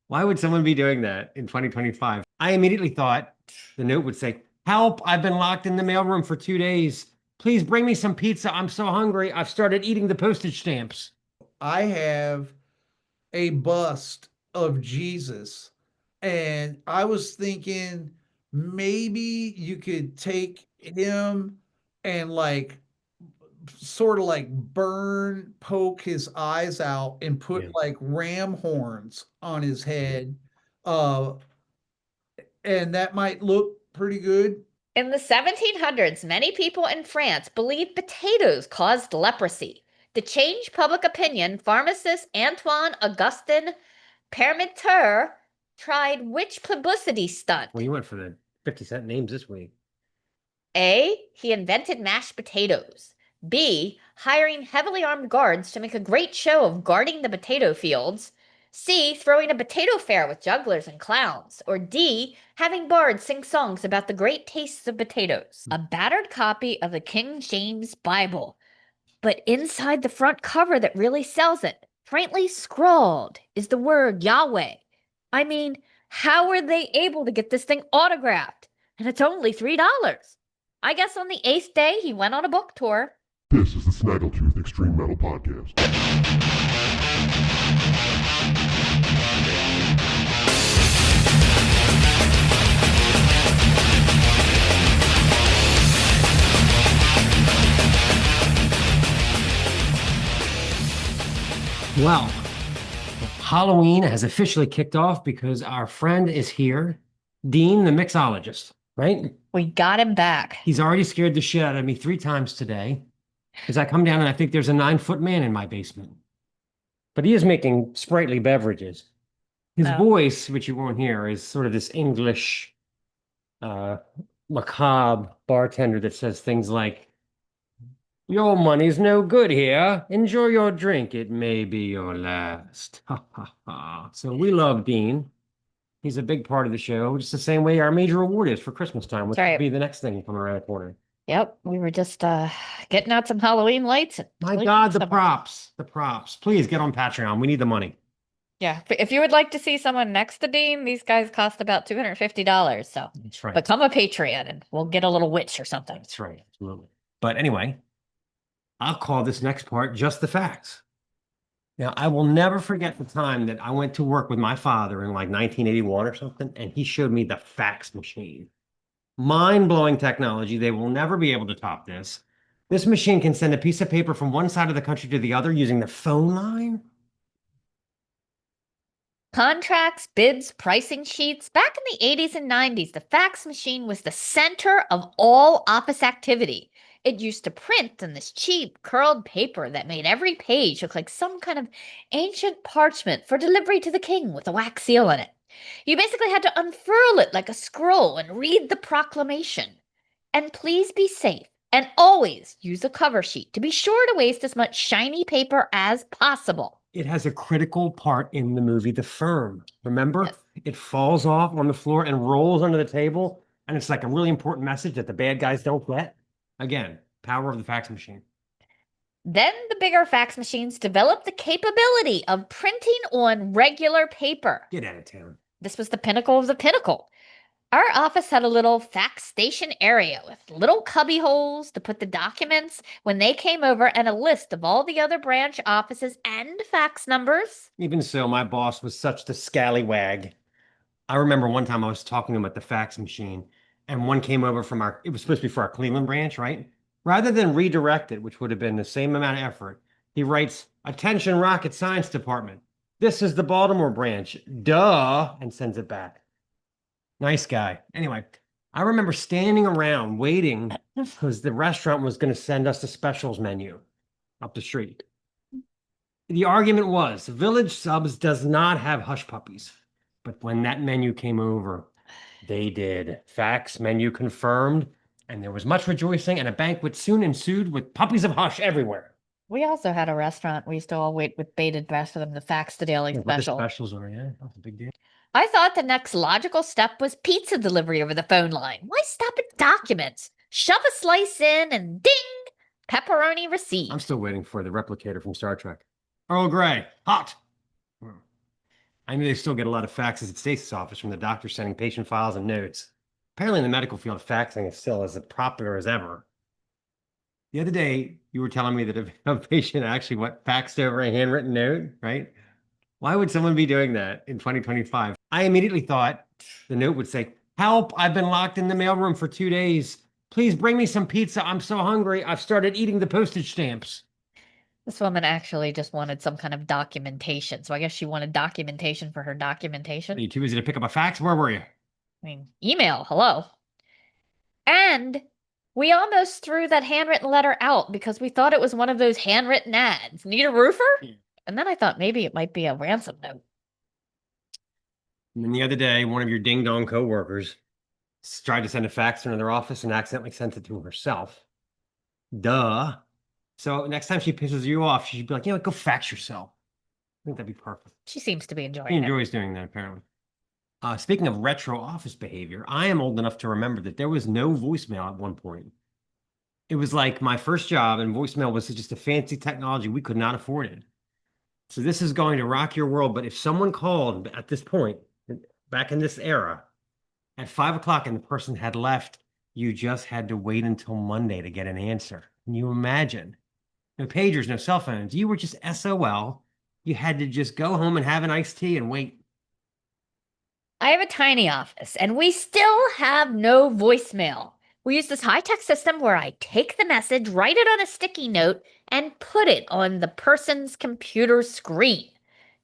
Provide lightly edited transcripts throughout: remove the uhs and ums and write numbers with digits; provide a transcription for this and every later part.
Why would someone be doing that in 2025? I immediately thought the note would say, "Help, I've been locked in the mailroom for 2 days. Please bring me some pizza. I'm so hungry. I've started eating the postage stamps." I have a bust of Jesus, and I was thinking maybe you could take him and like sort of like poke his eyes out and put Yeah. like ram horns on his head. Uh, and that might look pretty good. In the 1700s, many people in France believed potatoes caused leprosy. To change public opinion, pharmacist Antoine Augustin Parmentier tried which publicity stunt? Well, you went for the 50-cent names this week. A. He invented mashed potatoes. B. Hiring heavily armed guards to make a great show of guarding the potato fields. C. Throwing a potato fair with jugglers and clowns. Or D. Having bards sing songs about the great tastes of potatoes. A battered copy of the King James Bible. But inside the front cover that really sells it, faintly scrawled, is the word Yahweh. I mean, how were they able to get this thing autographed? And it's only $3. I guess on the 8th day, he went on a book tour. This is the Snaggletooth Extreme Metal Podcast. Well, Halloween has officially kicked off because our friend is here, Dean, the mixologist, right? We got him back. He's already scared the shit out of me 3 times today because I come down and I think there's a 9-foot man in my basement. But he is making sprightly beverages. His voice, which you won't hear, is sort of this English, macabre bartender that says things like, "Your money's no good here. Enjoy your drink. It may be your last." Ha ha ha. So we love Dean. He's a big part of the show, just the same way our major award is for Christmas time, which will be the next thing coming around the corner. Yep, we were just getting out some Halloween lights. My God, the props. Please get on Patreon. We need the money. Yeah, if you would like to see someone next to Dean, these guys cost about $250. So that's right. Become a Patreon and we'll get a little witch or something. That's right, absolutely. But anyway, I'll call this next part just the facts. Now, I will never forget the time that I went to work with my father in like 1981 or something, and he showed me the fax machine. Mind-blowing technology. They will never be able to top this. This machine can send a piece of paper from one side of the country to the other using the phone line. Contracts, bids, pricing sheets. Back in the 80s and 90s, the fax machine was the center of all office activity. It used to print on this cheap, curled paper that made every page look like some kind of ancient parchment for delivery to the king with a wax seal in it. You basically had to unfurl it like a scroll and read the proclamation. And please be safe and always use a cover sheet to be sure to waste as much shiny paper as possible. It has a critical part in the movie The Firm. Remember? Yes. It falls off on the floor and rolls under the table, and it's like a really important message that the bad guys don't get. Again, power of the fax machine. Then the bigger fax machines developed the capability of printing on regular paper. Get out of town. This was the pinnacle of the pinnacle. Our office had a little fax station area with little cubby holes to put the documents when they came over and a list of all the other branch offices and fax numbers. Even so, my boss was such the scallywag. I remember one time I was talking to him at the fax machine, and one came over from it was supposed to be for our Cleveland branch, right? Rather than redirect it, which would have been the same amount of effort, he writes, "Attention Rocket Science Department. This is the Baltimore branch. Duh," and sends it back. Nice guy. Anyway, I remember standing around waiting because the restaurant was going to send us the specials menu up the street. The argument was Village Subs does not have hush puppies, but when that menu came over, they did. Fax menu confirmed, and there was much rejoicing, and a banquet soon ensued with puppies of hush everywhere. We also had a restaurant. We used to all wait with bated breath for them to fax the daily special. What the specials are, yeah. That's a big deal. I thought the next logical step was pizza delivery over the phone line. Why stop at documents? Shove a slice in and ding! Pepperoni received. I'm still waiting for the replicator from Star Trek. Earl Grey, hot. I knew they still get a lot of faxes at Stace's office from the doctor sending patient files and notes. Apparently, in the medical field, faxing is still as popular as ever. The other day, you were telling me that if a patient actually faxed over a handwritten note, right? Why would someone be doing that in 2025? I immediately thought the note would say, "Help, I've been locked in the mailroom for 2 days. Please bring me some pizza. I'm so hungry. I've started eating the postage stamps." This woman actually just wanted some kind of documentation. So I guess she wanted documentation for her Are documentation. you too busy to pick up a fax? Where were you? I mean, email, hello. And we almost threw that handwritten letter out because we thought it was one of those handwritten ads. Need a roofer? Yeah. And then I thought maybe it might be a ransom note. And then the other day, one of your ding-dong coworkers tried to send a fax into their office and accidentally sent it to herself. Duh. So next time she pisses you off, she should be like, go fax yourself. I think that'd be perfect. She seems to be enjoying He it. enjoys doing that, apparently. Speaking of retro office behavior, I am old enough to remember that there was no voicemail at one point. It was like my first job, and voicemail was just a fancy technology. We could not afford it. So this is going to rock your world. But if someone called at this point, back in this era, at 5 o'clock and the person had left, you just had to wait until Monday to get an answer. Can you imagine? No pagers, no cell phones. You were just SOL. You had to just go home and have an iced tea and wait. I have a tiny office, and we still have no voicemail. We use this high-tech system where I take the message, write it on a sticky note, and put it on the person's computer screen.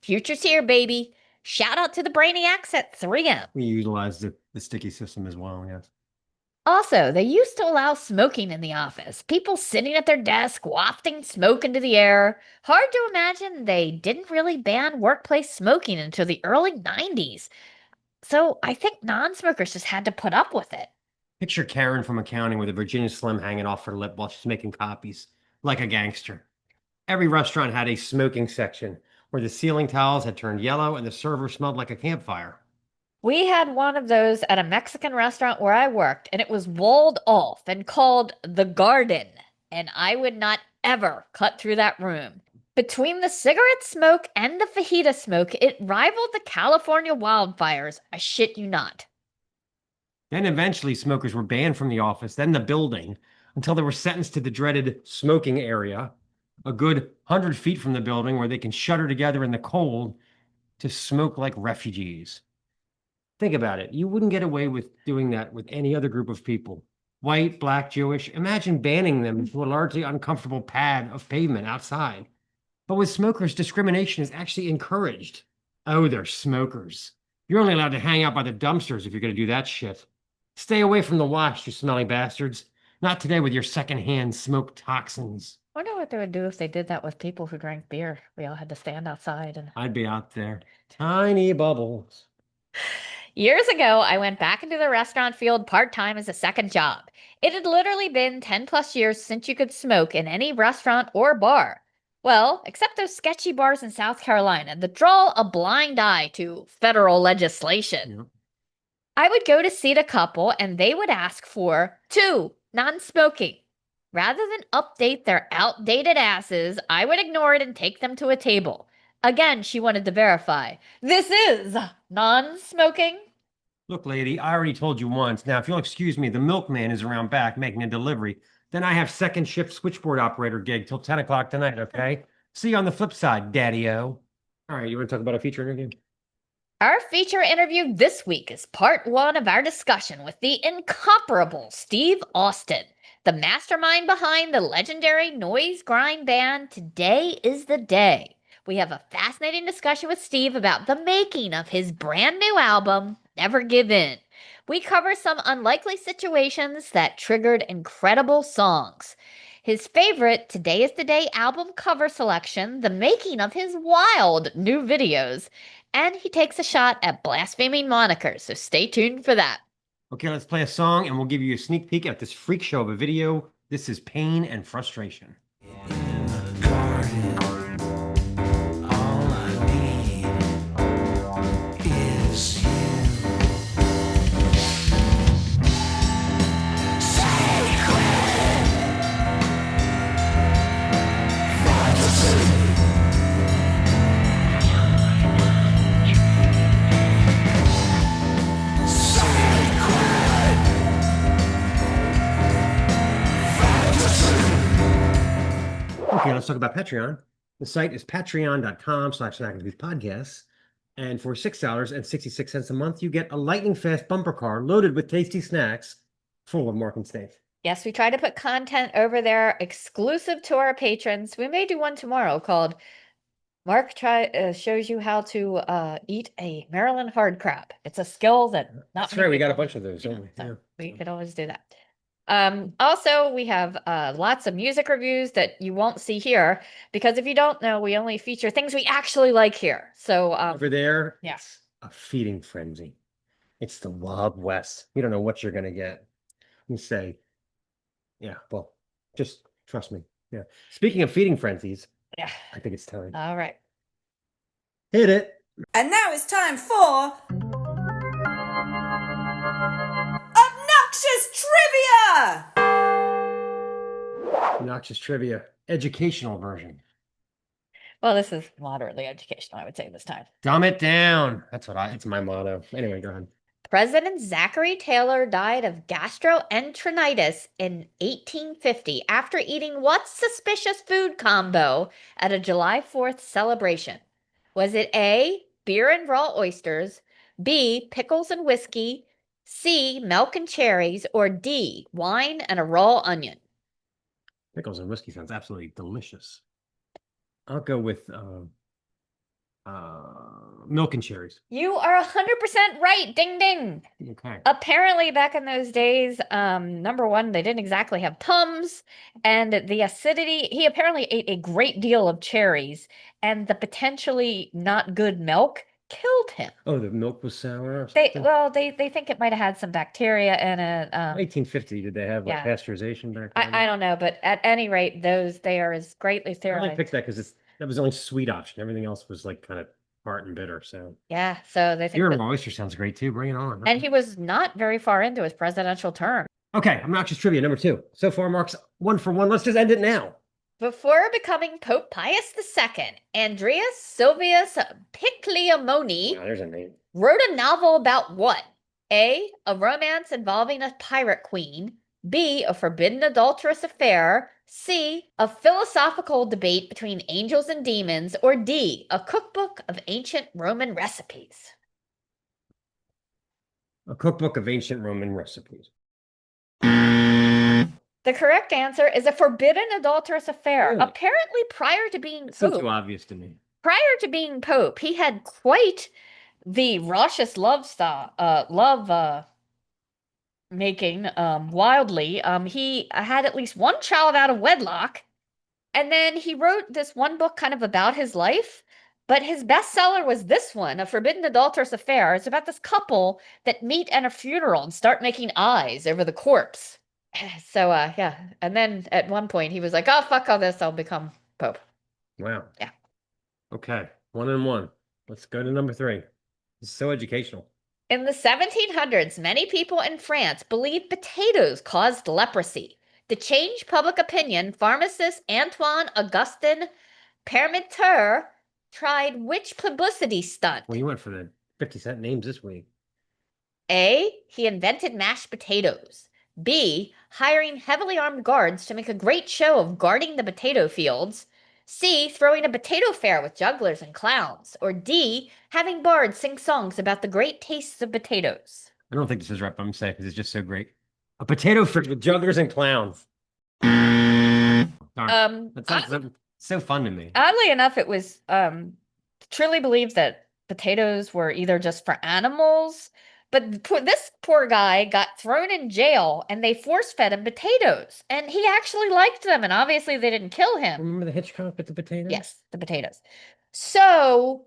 Future's here, baby. Shout out to the brainiacs at 3M. We utilized the sticky system as well, yes. Also, they used to allow smoking in the office. People sitting at their desk, wafting smoke into the air. Hard to imagine they didn't really ban workplace smoking until the early 90s. So I think non-smokers just had to put up with it. Picture Karen from accounting with a Virginia Slim hanging off her lip while she's making copies, like a gangster. Every restaurant had a smoking section where the ceiling tiles had turned yellow and the server smelled like a campfire. We had one of those at a Mexican restaurant where I worked, and it was walled off and called the Garden, and I would not ever cut through that room. Between the cigarette smoke and the fajita smoke, it rivaled the California wildfires. I shit you not. Then eventually smokers were banned from the office, then the building, until they were sentenced to the dreaded smoking area, a good 100 feet from the building where they can shudder together in the cold to smoke like refugees. Think about it. You wouldn't get away with doing that with any other group of people. White, black, Jewish. Imagine banning them to a largely uncomfortable pad of pavement outside. But with smokers, discrimination is actually encouraged. Oh, they're smokers. You're only allowed to hang out by the dumpsters if you're going to do that shit. Stay away from the wash, you smelly bastards. Not today with your secondhand smoke toxins. I wonder what they would do if they did that with people who drank beer. We all had to stand outside and... I'd be out there. Tiny bubbles. Years ago, I went back into the restaurant field part-time as a second job. It had literally been 10 plus years since you could smoke in any restaurant or bar. Well, except those sketchy bars in South Carolina that draw a blind eye to federal legislation. Yep. I would go to seat a couple and they would ask for 2, non-smoking. Rather than update their outdated asses, I would ignore it and take them to a table. Again, she wanted to verify. This is non-smoking. Look, lady, I already told you once. Now, if you'll excuse me, the milkman is around back making a delivery. Then I have second shift switchboard operator gig till 10 o'clock tonight, okay? See you on the flip side, daddy-o. All right, you want to talk about a feature interview? Our feature interview this week is part 1 of our discussion with the incomparable Steve Austin, the mastermind behind the legendary noise grind band Today Is the Day. We have a fascinating discussion with Steve about the making of his brand new album, Never Give In. We cover some unlikely situations that triggered incredible songs. His favorite Today Is the Day album cover selection, the making of his wild new videos, and he takes a shot at blaspheming monikers, so stay tuned for that. Okay, let's play a song and we'll give you a sneak peek at this freak show of a video. This is Pain and Frustration. Patreon. Let's talk about Patreon. The site is patreon.com/Snaggletooth And for $6.66 a month, you get a lightning fast bumper car loaded with tasty snacks full of Mark and Stace. Yes, we try to put content over there exclusive to our patrons. We may do one tomorrow called Mark shows you how to eat a Maryland hard crab. It's a skill that not That's many right. We got a people bunch of those, do, don't we? so Yeah. we could always do that. Also, we have lots of music reviews that you won't see here because if you don't know, we only feature things we actually like here. So Over there, yeah. it's a feeding frenzy. It's the Wild West. You don't know what you're going to get. You say, yeah, well, just trust me. Yeah. Speaking of feeding frenzies, Yeah. I think it's time. All right. Hit it. And now it's time for Obnoxious Trivia! Obnoxious Trivia, educational version. Well, this is moderately educational, I would say this time. Dumb it down. It's my motto. Anyway, go ahead. President Zachary Taylor died of gastroenteritis in 1850 after eating what suspicious food combo at a July 4th celebration? Was it A, beer and raw oysters, B, pickles and whiskey, C, milk and cherries, or D, wine and a raw onion? Pickles and whiskey sounds absolutely delicious. I'll go with milk and cherries. You are 100% right. Ding, ding. Okay. Apparently, back in those days, number one, they didn't exactly have Tums, and the acidity. He apparently ate a great deal of cherries, and the potentially not good milk killed him. Oh, the milk was sour. Or They something? they think it might have had some bacteria in it. 1850. Did they have like yeah. pasteurization back then? I don't know, but at any rate, they are as greatly I only sterilized. picked that because that was the only sweet option. Everything else was like kind of tart and bitter. So Yeah, so they think. beer and that- oyster sounds great too. Bring it on. and he was not very far into his presidential term. Okay, Obnoxious Trivia number 2. So far, Mark's 1 for 1. Let's just end it now. Before becoming Pope Pius II, Andreas Silvius Picleomoni Wow, there's a name. wrote a novel about what? A romance involving a pirate queen. B, a forbidden adulterous affair. C, a philosophical debate between angels and demons. Or D, a cookbook of ancient Roman recipes. A cookbook of ancient Roman recipes. The correct answer is a forbidden adulterous affair. Really? Apparently, prior to being It's not Pope, too obvious to me. he had quite the raucous love making wildly. He had at least one child out of wedlock, and then he wrote this one book kind of about his life. But his bestseller was this one, A Forbidden Adulterous Affair. It's about this couple that meet at a funeral and start making eyes over the corpse. So yeah, and then at one point he was like, "Oh fuck all this, I'll become Pope." Wow. Yeah. Okay, 1 and 1. Let's go to number 3. This is so educational. In the 1700s, many people in France believed potatoes caused leprosy. To change public opinion, pharmacist Antoine Augustin Permeter tried which publicity stunt? Well, you went for the 50-cent names this week. A, he invented mashed potatoes. B, hiring heavily armed guards to make a great show of guarding the potato fields. C, throwing a potato fair with jugglers and clowns. Or D, having bards sing songs about the great tastes of potatoes. I don't think this is right, but I'm saying because it's just so great. A potato fritter with jugglers and clowns. Darn. That sounds so fun to me. Oddly enough, it was truly believed that potatoes were either just for animals, but this poor guy got thrown in jail and they force-fed him potatoes. And he actually liked them, and obviously they didn't kill him. Remember the Hitchcock with the potatoes? Yes, the potatoes. So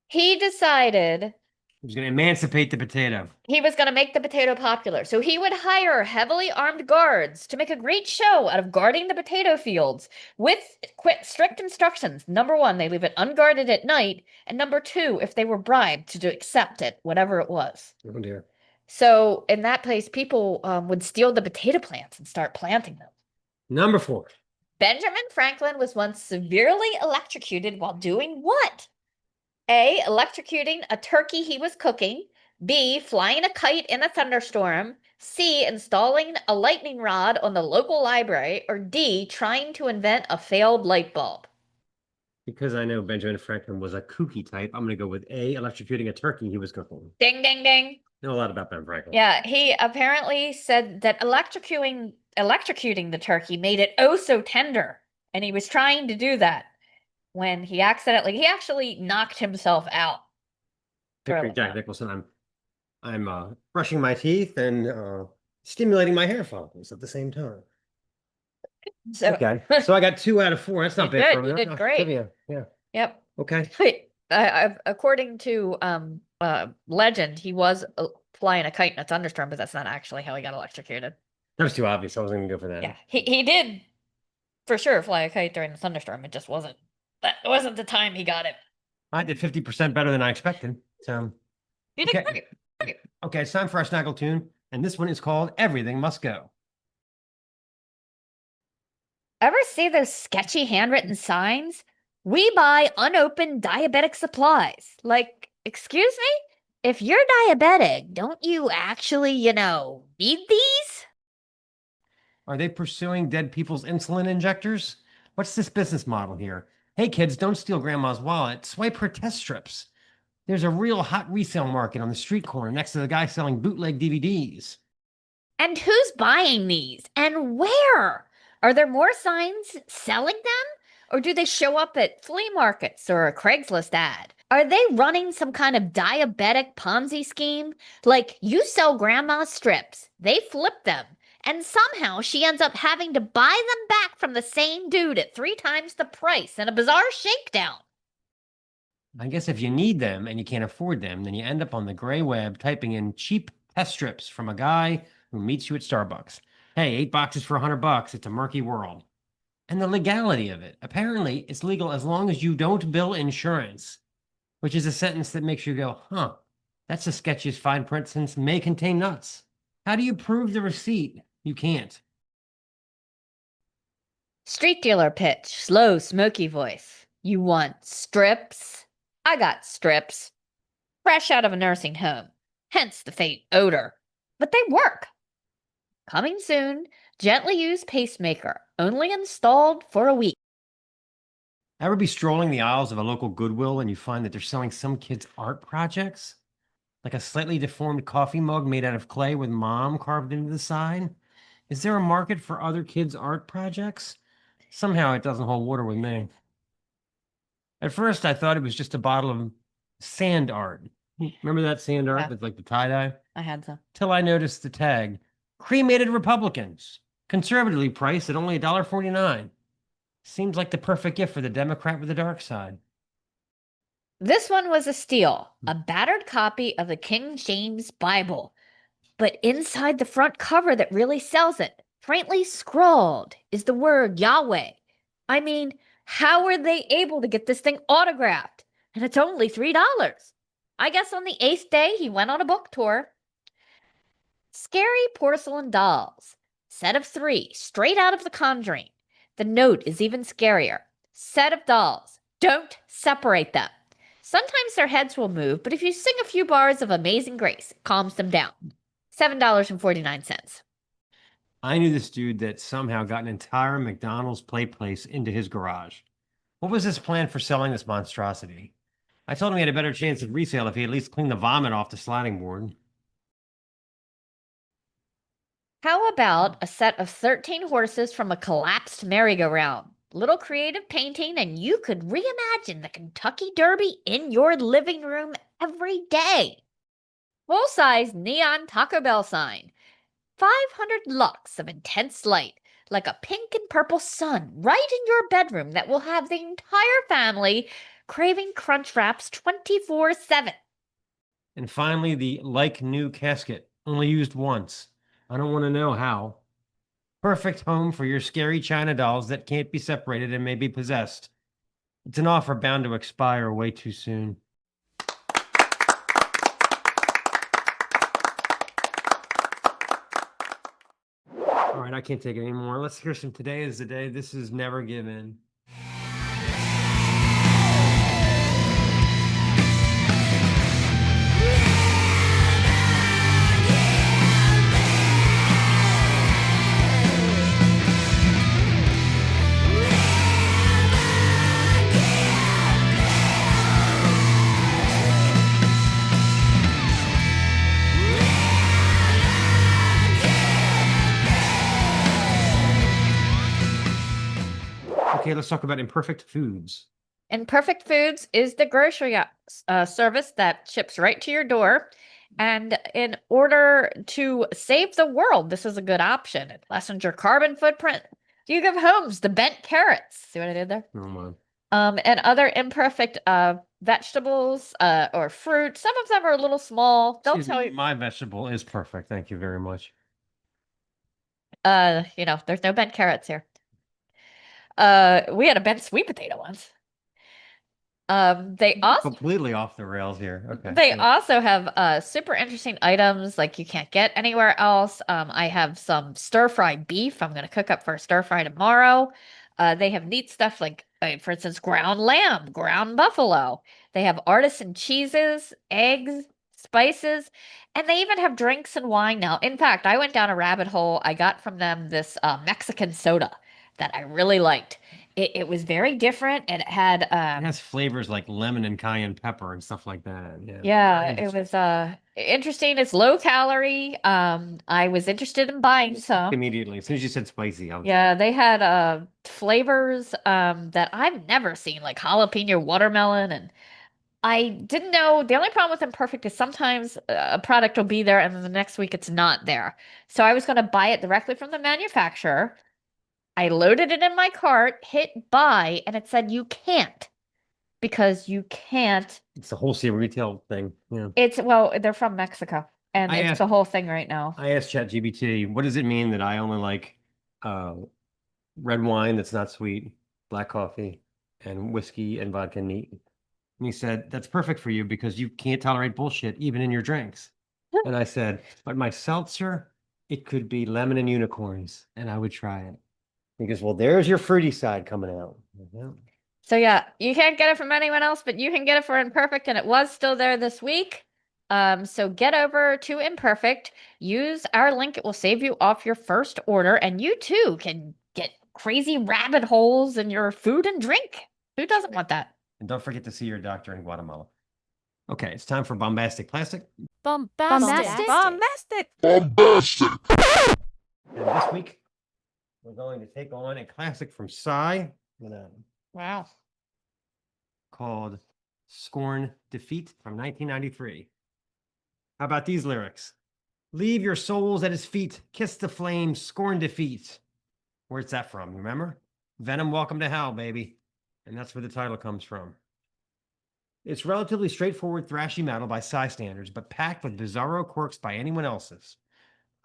he decided He was going to emancipate the potato. he was going to make the potato popular. So he would hire heavily armed guards to make a great show out of guarding the potato fields with strict instructions. Number one, they leave it unguarded at night. And number two, if they were bribed to accept it, whatever it was. Oh dear. So in that place, people would steal the potato plants and start planting them. Number 4. Benjamin Franklin was once severely electrocuted while doing what? A, electrocuting a turkey he was cooking. B, flying a kite in a thunderstorm. C. Installing a lightning rod on the local library, or D. Trying to invent a failed light bulb. Because I know Benjamin Franklin was a kooky type, I'm going to go with A, electrocuting a turkey he was cooking. Ding, ding, ding. Know a lot about Ben Franklin. Yeah, he apparently said that electrocuting the turkey made it oh so tender, and he was trying to do that when he actually knocked himself out. Picturing Jack Nicholson, I'm brushing my teeth and stimulating my hair follicles at the same time. So, Okay, so I got 2 out of 4. That's not You bad did, for me. you did great. Trivia. Yeah. yep. Okay. Wait, according to legend, he was flying a kite in a thunderstorm, but that's not actually how he got electrocuted. That was too obvious. I wasn't going to go for that. Yeah, he did for sure fly a kite during the thunderstorm. It just wasn't the time he got it. I did 50% better than I expected. So, You did Okay. great. okay, it's time for our Snaggletooth, and this one is called Everything Must Go. Ever see those sketchy handwritten signs? We buy unopened diabetic supplies. Like, excuse me? If you're diabetic, don't you actually, need these? Are they pursuing dead people's insulin injectors? What's this business model here? Hey kids, don't steal grandma's wallet. Swipe her test strips. There's a real hot resale market on the street corner next to the guy selling bootleg DVDs. And who's buying these? And where? Are there more signs selling them? Or do they show up at flea markets or a Craigslist ad? Are they running some kind of diabetic Ponzi scheme? Like, you sell grandma's strips, they flip them, and somehow she ends up having to buy them back from the same dude at 3 times the price in a bizarre shakedown. I guess if you need them and you can't afford them, then you end up on the gray web typing in cheap test strips from a guy who meets you at Starbucks. Hey, 8 boxes for $100. It's a murky world. And the legality of it. Apparently, it's legal as long as you don't bill insurance, which is a sentence that makes you go, huh, that's the sketchiest fine print since may contain nuts. How do you prove the receipt? You can't. Street dealer pitch, slow, smoky voice. You want strips? I got strips. Fresh out of a nursing home, hence the faint odor. But they work. Coming soon, gently used pacemaker, only installed for a week. Ever be strolling the aisles of a local Goodwill and you find that they're selling some kids' art projects? Like a slightly deformed coffee mug made out of clay with mom carved into the side? Is there a market for other kids' art projects? Somehow it doesn't hold water with me. At first, I thought it was just a bottle of sand art. Remember that sand art Yeah. with like the tie-dye? I had some. Till I noticed the tag. Cremated Republicans. Conservatively priced at only $1.49. Seems like the perfect gift for the Democrat with the dark side. This one was a steal, a battered copy of the King James Bible. But inside the front cover that really sells it, faintly scrawled, is the word Yahweh. I mean, how were they able to get this thing autographed? And it's only $3. I guess on the 8th day, he went on a book tour. Scary porcelain dolls. Set of 3, straight out of The Conjuring. The note is even scarier. Set of dolls. Don't separate them. Sometimes their heads will move, but if you sing a few bars of Amazing Grace, it calms them down. $7.49. I knew this dude that somehow got an entire McDonald's play place into his garage. What was his plan for selling this monstrosity? I told him he had a better chance at resale if he at least cleaned the vomit off the sliding board. How about a set of 13 horses from a collapsed merry-go-round? Little creative painting, and you could reimagine the Kentucky Derby in your living room every day. Full-size neon Taco Bell sign. 500 lux of intense light, like a pink and purple sun, right in your bedroom that will have the entire family craving Crunch Wraps 24/7. And finally, the like new casket, only used once. I don't want to know how. Perfect home for your scary China dolls that can't be separated and may be possessed. It's an offer bound to expire way too soon. All right, I can't take it anymore. Let's hear some Today is the Day. This is Never Give In. Okay, let's talk about Imperfect Foods. Imperfect Foods is the grocery service that ships right to your door. And in order to save the world, this is a good option. It lessens your carbon footprint. You give homes the bent carrots. See what I did there? Oh, my. And other imperfect vegetables or fruit. Some of them are a little small. They'll Excuse tell me, you, my vegetable is perfect. Thank you very much. there's no bent carrots here. We had a bent sweet potato once. They also Completely off the rails here. Okay. They yeah. also have super interesting items like you can't get anywhere else. I have some stir-fry beef I'm going to cook up for a stir-fry tomorrow. They have neat stuff like, for instance, ground lamb, ground buffalo. They have artisan cheeses, eggs, spices, and they even have drinks and wine now. In fact, I went down a rabbit hole. I got from them this Mexican soda that I really liked. It was very different, and it had It has flavors like lemon and cayenne pepper and stuff like that. Yeah. yeah, Very it was interesting. It's low calorie. I was interested in buying some. Immediately, as soon as you said spicy, I was Yeah, they had flavors that I've never seen, like jalapeno watermelon, and I didn't know. The only problem with Imperfect is sometimes a product will be there and then the next week it's not there. So I was going to buy it directly from the manufacturer. I loaded it in my cart, hit buy, and it said you can't because you can't. It's a wholesale retail thing. Yeah. Well, they're from Mexico, and I it's asked- the whole thing right now. I asked ChatGPT, what does it mean that I only like red wine that's not sweet, black coffee, and whiskey and vodka neat? And he said, that's perfect for you because you can't tolerate bullshit even in your drinks. And I said, but my seltzer, it could be lemon and unicorns, and I would try it. He goes, well, there's your fruity side coming out. Yeah. So yeah, you can't get it from anyone else, but you can get it for Imperfect, and it was still there this week. So get over to Imperfect, use our link, it will save you off your first order, and you too can get crazy rabbit holes in your food and drink. Who doesn't want that? And don't forget to see your doctor in Guatemala. Okay, it's time for Bombastic Plastic. Bombastic. Bombastic. Bombastic! And this week, we're going to take on a classic from Sigh Wow. called Scorn Defeat from 1993. How about these lyrics? Leave your souls at his feet, kiss the flames, scorn defeat. Where's that from? Remember? Venom, Welcome to Hell, baby. And that's where the title comes from. It's relatively straightforward thrashy metal by Sigh standards, but packed with bizarro quirks by anyone else's.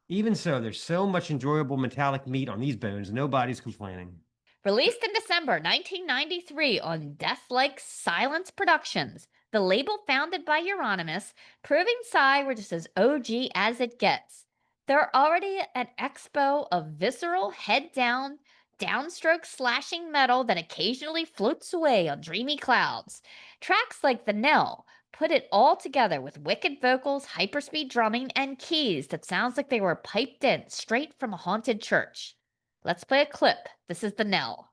Even so, there's so much enjoyable metallic meat on these bones, nobody's complaining. Released in December 1993 on Deathlike Silence Productions, the label founded by Euronymous, proving Sigh were just as OG as it gets. They're already an expo of visceral, head-down, downstroke slashing metal that occasionally floats away on dreamy clouds. Tracks like The Knell put it all together with wicked vocals, hyperspeed drumming, and keys that sounds like they were piped in straight from a haunted church. Let's play a clip. This is The Knell.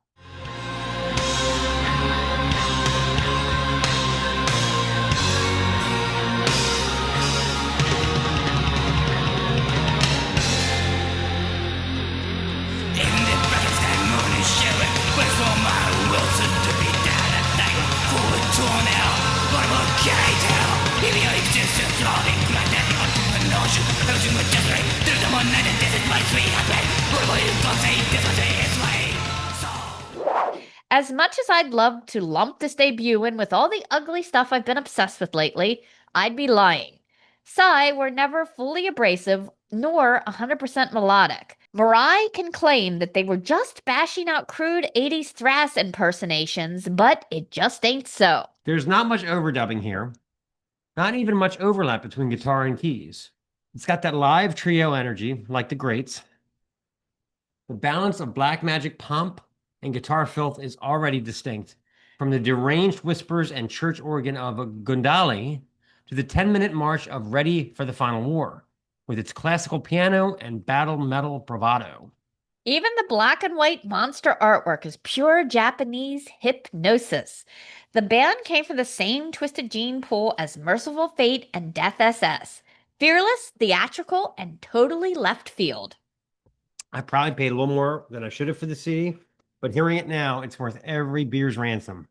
As much as I'd love to lump this debut in with all the ugly stuff I've been obsessed with lately, I'd be lying. Sigh were never fully abrasive, nor 100% melodic. Mirai can claim that they were just bashing out crude 80s thrash impersonations, but it just ain't so. There's not much overdubbing here, not even much overlap between guitar and keys. It's got that live trio energy, like the greats. The balance of black magic pomp and guitar filth is already distinct. From the deranged whispers and church organ of a Gundali to the 10-minute march of Ready for the Final War, with its classical piano and battle metal bravado. Even the black and white monster artwork is pure Japanese hypnosis. The band came from the same twisted gene pool as Merciful Fate and Death SS. Fearless, theatrical, and totally left field. I probably paid a little more than I should have for the CD, but hearing it now, it's worth every beer's ransom.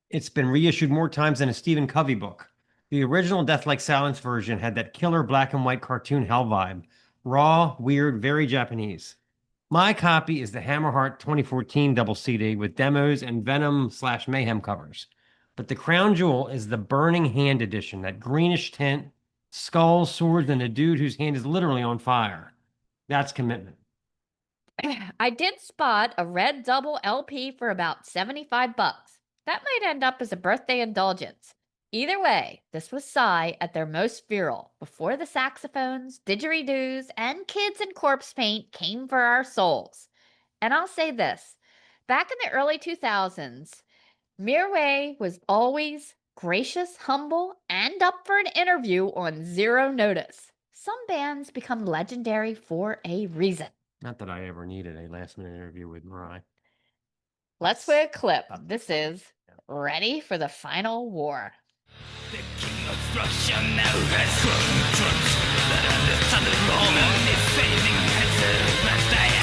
It's been reissued more times than a Stephen Covey book. The original Death Like Silence version had that killer black and white cartoon hell vibe. Raw, weird, very Japanese. My copy is the Hammerheart 2014 double CD with demos and Venom/Mayhem covers. But the crown jewel is the Burning Hand edition, that greenish tint, skulls, swords, and a dude whose hand is literally on fire. That's commitment. I did spot a red double LP for about 75 bucks. That might end up as a birthday indulgence. Either way, this was Sigh at their most virile, before the saxophones, didgeridoos, and kids in corpse paint came for our souls. And I'll say this, back in the early 2000s, Mirway was always gracious, humble, and up for an interview on zero notice. Some bands become legendary for a reason. Not that I ever needed a last-minute interview with Mariah. Let's play a clip. This is Ready for the Final War. The king of destruction now has grown drunk. But understand the wrong is fading as the must die.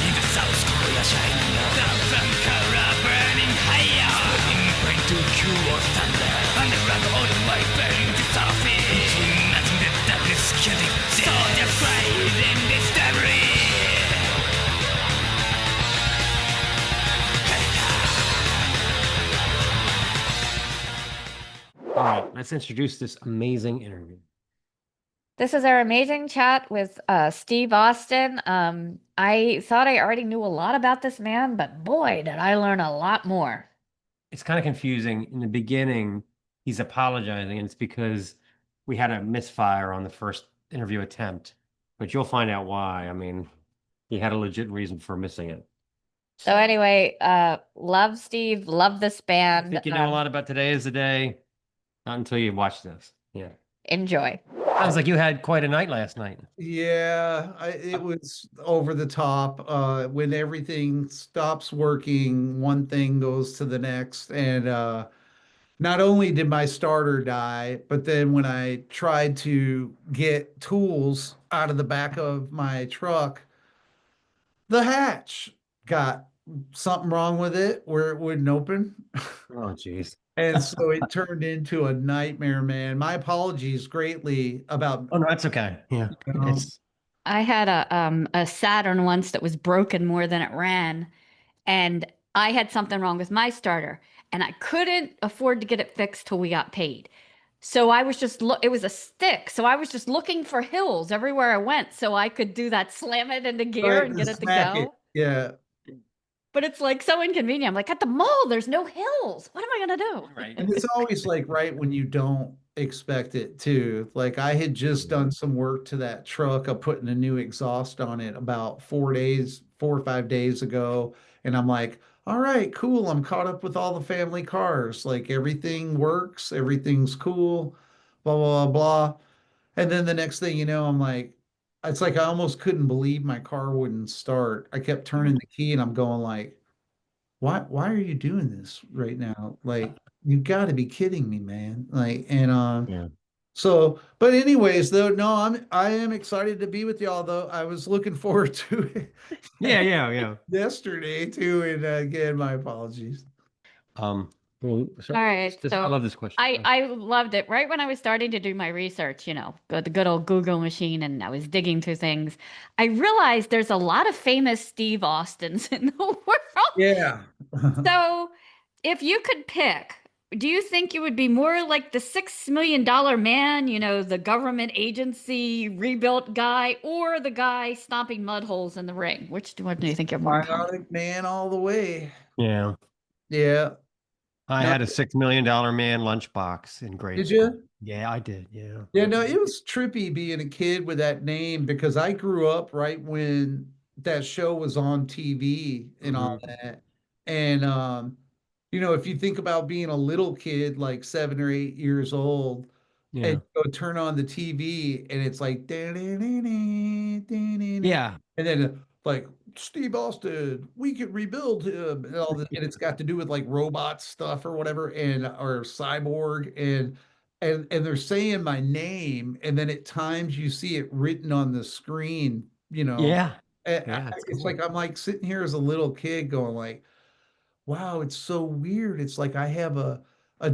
In the south Korea shining, the flamethrower burning higher. In brain to cure thunder, underground all the way burning the surface. Nothing that darkness killing, so the pride in this debris. All right, let's introduce this amazing interview. This is our amazing chat with Steve Austin. I thought I already knew a lot about this man, but boy, did I learn a lot more. It's kind of confusing. In the beginning, he's apologizing, and it's because we had a misfire on the first interview attempt. But you'll find out why. I mean, he had a legit reason for missing it. So anyway, love Steve, love this I band. think you know a lot about Today is the Day. Not until you watch this. Yeah. Enjoy. Sounds like you had quite a night last night. Yeah, it was over the top. When everything stops working, one thing goes to the next. And not only did my starter die, but then when I tried to get tools out of the back of my truck, the hatch got something wrong with it where it wouldn't open. Oh, jeez. And so it turned into a nightmare, man. My apologies greatly about Oh, no, that's okay. Yeah. It's I had a Saturn once that was broken more than it ran, and I had something wrong with my starter, and I couldn't afford to get it fixed till we got paid. So I was just it was a stick, so I was just looking for hills everywhere I went so I could do that, slam it into gear Right, and get it to smack it. go. Yeah. But it's like so inconvenient. I'm like, at the mall, there's no hills. What am I gonna do? right. And it's always like right when you don't expect it too. Like I had just done some work to that truck of putting a new exhaust on it about 4 or 5 days ago. And I'm like, all right, cool. I'm caught up with all the family cars. Like everything works, everything's cool, blah, blah, blah, blah. And then the next thing you know, I'm like, it's like I almost couldn't believe my car wouldn't start. I kept turning the key and I'm going like, why are you doing this right now? Like, you got to be kidding me, man. Like, and Yeah. so, but anyways, though, no, I am excited to be with y'all though. I was looking forward to it Yeah. yesterday too. And again, my apologies. Well, All right, I so love this question. I loved it. Right when I was starting to do my research, the good old Google machine, and I was digging through things, I realized there's a lot of famous Steve Austins in the world. Yeah. So if you could pick, do you think you would be more like the $6 million man, the government agency rebuilt guy, or the guy stomping mud holes in the ring? Which one do you think you're more? Bionic man all the way. Yeah. Yeah. I No, had a $6 million man lunchbox in grade Did school. you? Yeah, I did. Yeah. Yeah, no, it was trippy being a kid with that name because I grew up right when that show was on TV and all that. And if you think about being a little kid, like 7 or 8 years old, Yeah. and go turn on the TV and it's like, Yeah. and then like Steve Austin, we could rebuild him, and all and it's got to do with like robot stuff or whatever, and or cyborg, and they're saying my name, and then at times you see it written on the screen, Yeah. Yeah, it's It's cool. like I'm like sitting here as a little kid going like, wow, it's so weird. It's like I have a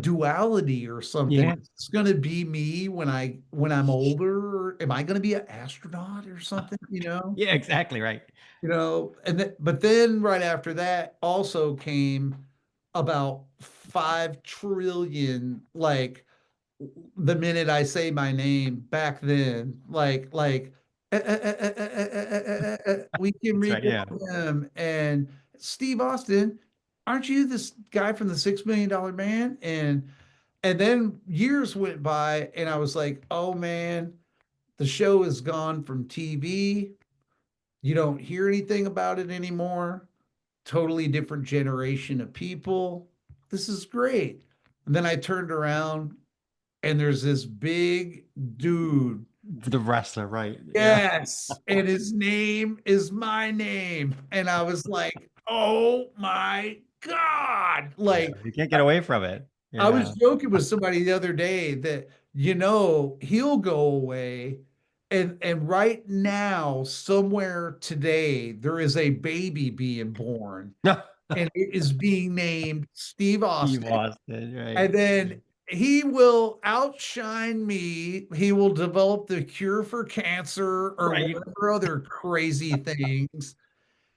duality or something. Yeah. It's gonna be me when I'm older. Am I gonna be an astronaut or something? Yeah, exactly right. And but then right after that also came about 5 trillion, like the minute I say my name back then, we can That's right. rebuild Yeah. him. And Steve Austin, aren't you this guy from the $6 Million Man? And then years went by, and I was like, oh man, the show is gone from TV. You don't hear anything about it anymore. Totally different generation of people. This is great. And then I turned around and there's this big dude. The wrestler, right? Yeah. Yes. And his name is my name. And I was like, oh my God. Yeah. You can't get away from it. I Yeah. was joking with somebody the other day that, he'll go away. And right now, somewhere today, there is a baby being born, No. and it is being named Steve Steve Austin. Austin, right? And then he will outshine me. He will develop the cure for cancer or Right. whatever other crazy things.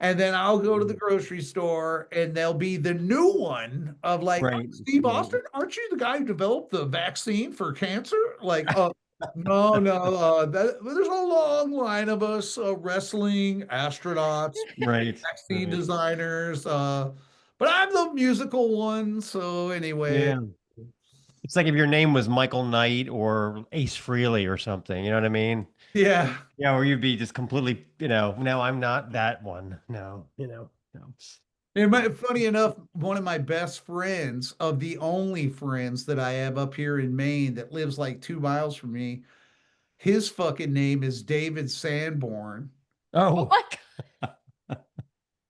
And then I'll go to the grocery store and there'll be the new one of like, Right. Steve Right. Austin, aren't you the guy who developed the vaccine for cancer? Like, no, there's a long line of us, wrestling astronauts, Right. vaccine Right. designers, but I'm the musical one. So anyway, Yeah. It's like if your name was Michael Knight or Ace Frehley or something, you know what I mean? yeah. Yeah, or you'd be just completely, no, I'm not that one. No, no. Funny enough, one of my best friends, of the only friends that I have up here in Maine that lives like 2 miles from me, his fucking name is David Sanborn. Oh, What?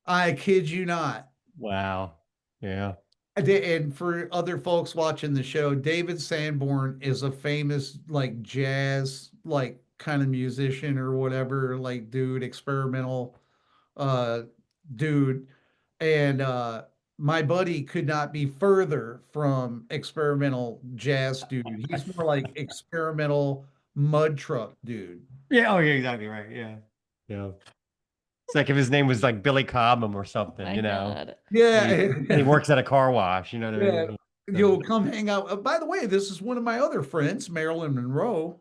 I kid you not. wow. Yeah. And for other folks watching the show, David Sanborn is a famous like jazz like kind of musician or whatever, like dude, experimental uh dude. And my buddy could not be further from experimental jazz dude. He's more like experimental mud truck dude. Yeah. Oh, yeah, exactly right. Yeah. Yeah. It's like if his name was like Billy Cobham or something, My you know. God. Yeah. And he works at a car wash, you know what I Yeah. mean? You'll come hang out. By the way, this is one of my other friends, Marilyn Monroe.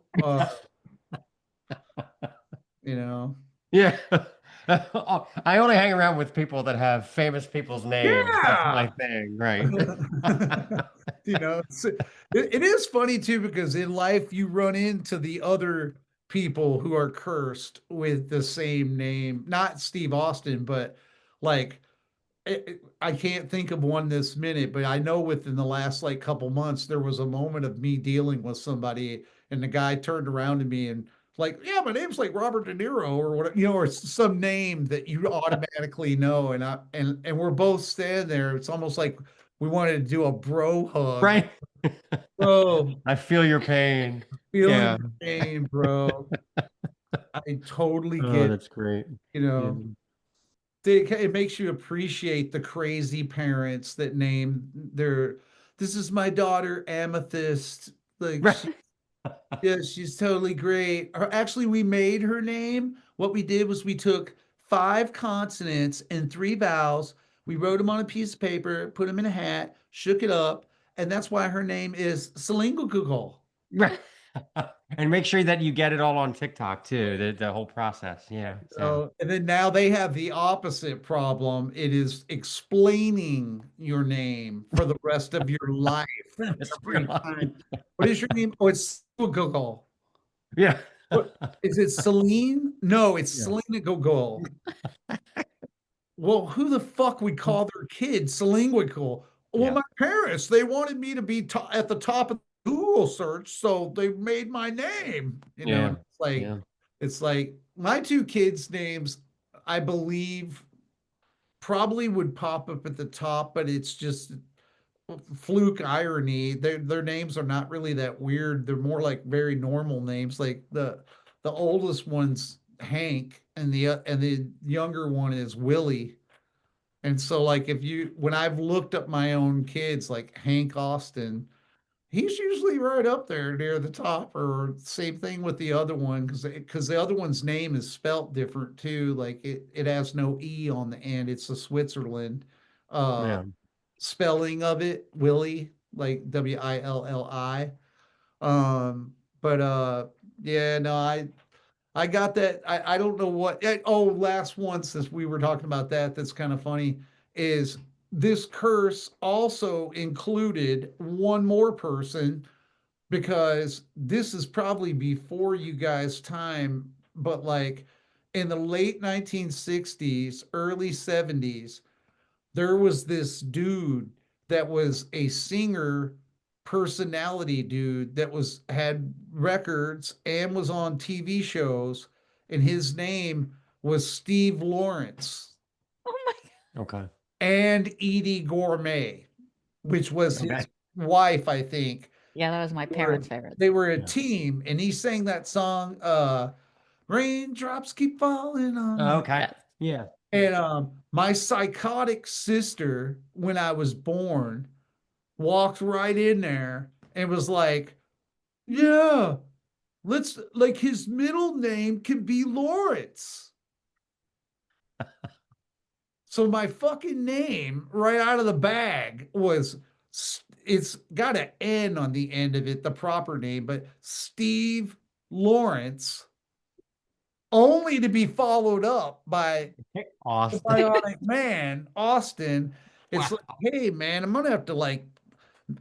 You know. Yeah. I only hang around with people that have famous people's names. That's my thing, right? It is funny too, because in life you run into the other people who are cursed with the same name, not Steve Austin, but like I can't think of one this minute, but I know within the last like couple months there was a moment of me dealing with somebody, and the guy turned around to me and like, yeah, my name's like Robert De Niro or whatever, or some name that you automatically know, and we're both standing there. It's almost like we wanted to do a bro hug. Right. Bro, I feel your pain. feeling Yeah. your pain, bro. I totally Oh, get, that's great. it makes you appreciate the crazy parents that name their, this is my daughter Amethyst. Like, yeah, she's totally great. Actually, we made her name. What we did was we took 5 consonants and 3 vowels. We wrote them on a piece of paper, put them in a hat, shook it up, and that's why her name is Selingugugol. Right. And make sure that you get it all on TikTok too, the whole process. Yeah. And then now they have the opposite problem. It is explaining your name for the rest of your life. Every time. What is your name? Oh, it's Google. Yeah. Is it Celine? No, it's Selena Gogol. Well, who the fuck would call their kid Selingwickle? Well, my parents, they wanted me to be at the top of Google search, so they made my name. It's like my 2 kids' names, I believe, probably would pop up at the top, but it's just fluke irony. Their names are not really that weird. They're more like very normal names. Like the oldest one's Hank, and the younger one is Willie. And so, like, when I've looked up my own kids, like Hank Austin, he's usually right up there near the top, or same thing with the other one, because the other one's name is spelt different too. Like it has no E on the end. It's a Switzerland Yeah. spelling of it, Willie, like Willi. But yeah, no, I got that. I don't know what. Oh, last one, since we were talking about that, that's kind of funny, is this curse also included one more person, because this is probably before you guys' time, but like in the late 1960s, early 70s, there was this dude that was a singer personality dude that had records and was on TV shows, and his name was Steve Lawrence, Oh my Okay. and Edie Gourmet, which was his Okay. wife, I think. Yeah, that was my parents' favorite. They were a Yeah. team, and he sang that song, Raindrops Keep Falling on Me. Okay. Yes. Yeah. And my psychotic sister, when I was born, walked right in there and was like, "Yeah, let's, like, his middle name can be Lawrence." So my fucking name right out of the bag was, it's got an N on the end of it, the proper name, but Steve Lawrence, only to be followed up by the Austin. bionic man, Austin. It's Wow. like, hey man, I'm gonna have to like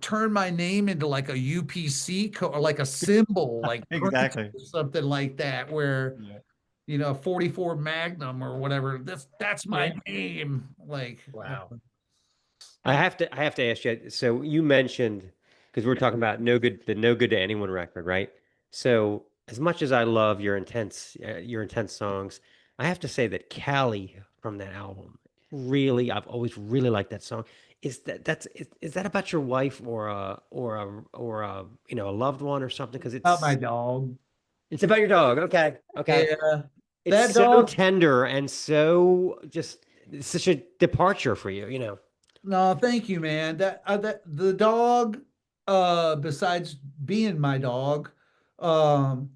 turn my name into like a UPC code, or like a symbol, like Exactly. something like that, where Yeah. 44 Magnum or whatever. That's my Yeah. name. Like, Wow. I have to ask you. So you mentioned, because we were talking about the no good to anyone record, right? So as much as I love your intense songs, I have to say that Callie from that album, really, I've always really liked that song. Is that about your wife, or a loved one or something? Because about my dog. it's about your dog. Okay. Okay. Yeah, It's that so dog. tender and so just it's such a departure for you, you know. No, thank you, man. That the dog, besides being my dog, um,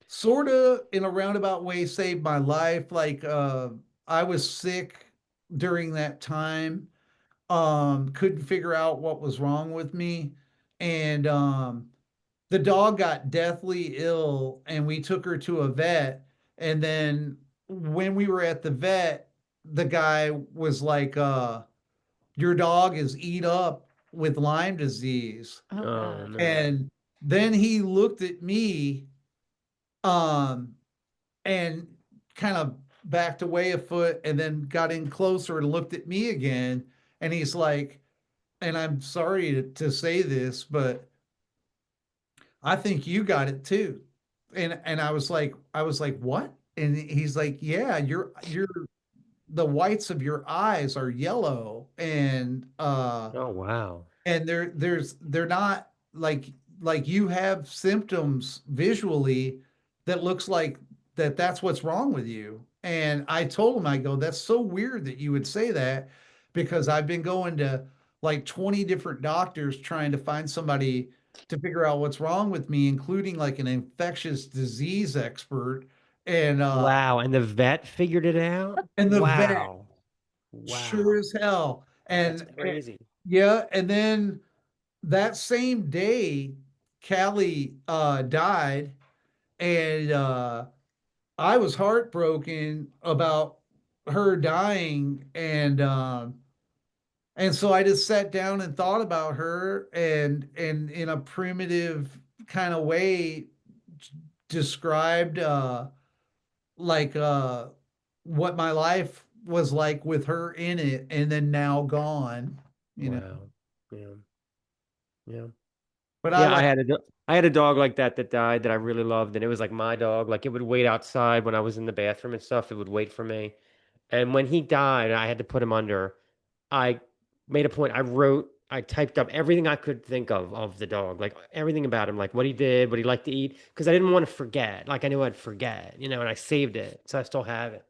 sort of in a roundabout way saved my life. Like, I was sick during that time, couldn't figure out what was wrong with me, and the dog got deathly ill, and we took her to a vet. And then when we were at the vet, the guy was like, your dog is eat up with Lyme disease. Oh, Oh, God. no. And then he looked at me, um, and kind of backed away a foot, and then got in closer and looked at me again. And he's like, and I'm sorry to say this, but I think you got it too. And I was like, what? And he's like, yeah, you're the whites of your eyes are yellow, Oh, wow. and they're not like you have symptoms visually that looks like that's what's wrong with you. And I told him, I go, that's so weird that you would say that, because I've been going to like 20 different doctors trying to find somebody to figure out what's wrong with me, including like an infectious disease expert. And Wow. And the vet figured it out? and the vet, Wow. sure Wow. as hell. That's And crazy. yeah, and then that same day, Callie died, and I was heartbroken about her dying, and so I just sat down and thought about her, and in a primitive kind of way described like what my life was like with her in it, and then now gone, you know. Wow. Yeah. Yeah. But I Yeah, like, I had a dog like that died that I really loved, and it was like my dog. Like it would wait outside when I was in the bathroom and stuff. It would wait for me. And when he died, I had to put him under. I made a point. I wrote I typed up everything I could think of the dog, like everything about him, like what he did, what he liked to eat, because I didn't want to forget. Like I knew I'd forget, and I saved it, so I still have it.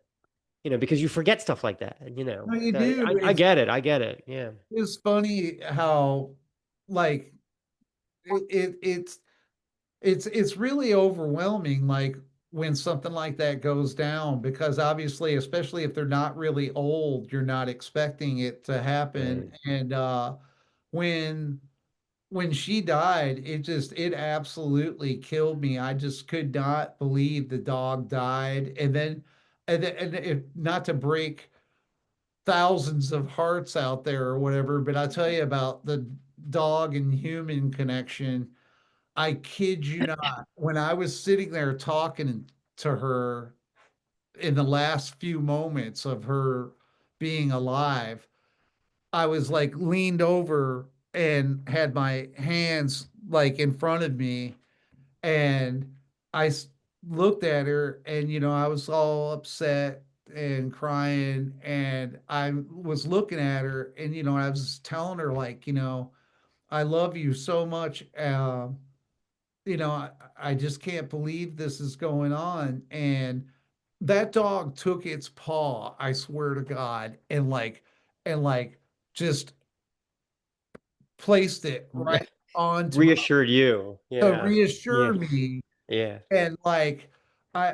Because you forget stuff like that, No, you So do. I get it. I get it. Yeah. It's funny how like it's it's really overwhelming, like when something like that goes down, because obviously, especially if they're not really old, you're not expecting it to happen. Right. And when when she died, it absolutely killed me. I just could not believe the dog died. And if not to break thousands of hearts out there or whatever, but I tell you about the dog and human connection. I kid you not. When I was sitting there talking to her in the last few moments of her being alive, I was like leaned over and had my hands like in front of me, and I looked at her, and I was all upset and crying, and I was looking at her, and I was telling her, like, I love you so much. I just can't believe this is going on. And that dog took its paw, I swear to God, and just placed it right onto my, Reassured you. to Yeah. Yeah. reassure me. Yeah. And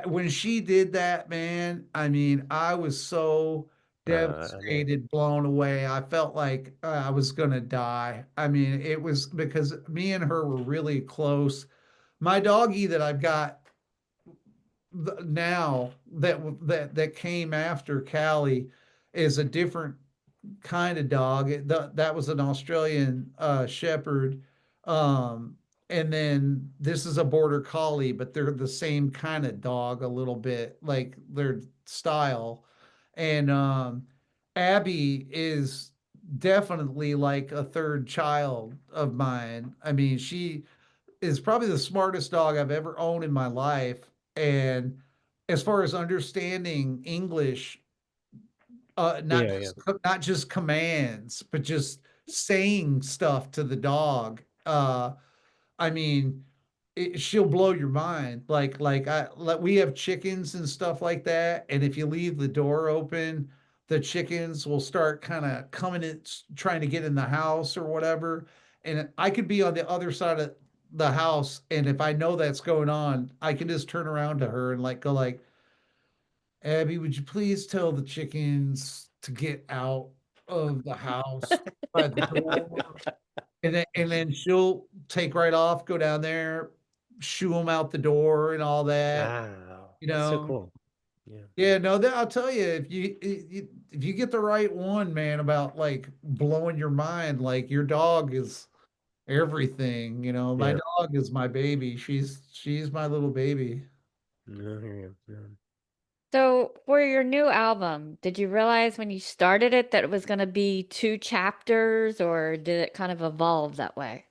when she did that, man, I mean, I was so I know. devastated, blown away. I felt like I was gonna die. I mean, it was because me and her were really close. My doggie that I've got now that came after Callie is a different kind of dog. That was an Australian Shepherd, and then this is a Border Collie, but they're the same kind of dog a little bit, like their style. And Abby is definitely like a third child of mine. I mean, she is probably the smartest dog I've ever owned in my life. And as far as understanding English, Yeah. Yeah. not just commands, but just saying stuff to the dog. I mean, she'll blow your mind. Like we have chickens and stuff like that, and if you leave the door open, the chickens will start kind of coming in, trying to get in the house or whatever. And I could be on the other side of the house, and if I know that's going on, I can just turn around to her and like go like, Abby, would you please tell the chickens to get out of the house by the door? And then she'll take right off, go down there, shoo them out the door and all that. Wow. You That's so know, cool. Yeah. yeah, no, that I'll tell you, if you get the right one, man, about like blowing your mind, like your dog is everything. My Yeah. dog is my baby. She's my little baby. No, I hear you. Yeah. So, for your new album, did you realize when you started it that it was going to be two chapters, or did it kind of evolve that way?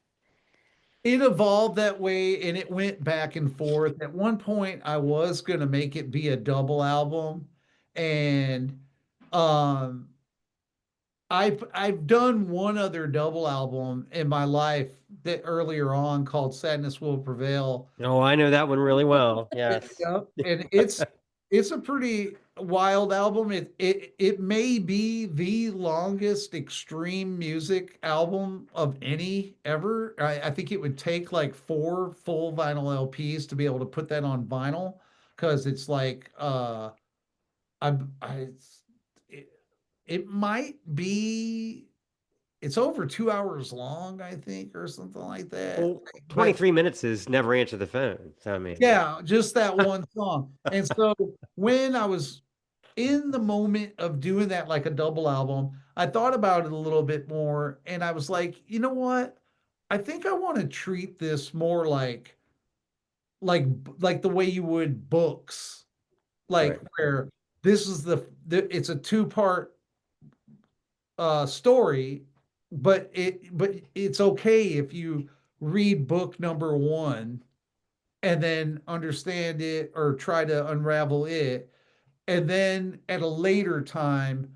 It evolved that way, and it went back and forth. At one point, I was going to make it be a double album, and um, I've done one other double album in my life that earlier on called Sadness Will Prevail. Oh, I know that one really well. Yes. Yep. And it's a pretty wild album. It may be the longest extreme music album of any ever. I think it would take like 4 full vinyl LPs to be able to put that on vinyl, because it's like I it, it might be, it's over 2 hours long, I think, or something like that. Well, But 23 minutes is never answer the phone. So I mean, yeah, just that one song. And so when I was in the moment of doing that, like a double album, I thought about it a little bit more, and I was like, you know what? I think I want to treat this more like like the way you would books, like right. where this is it's a two-part story, but it's okay if you read book number one and then understand it or try to unravel it, and then at a later time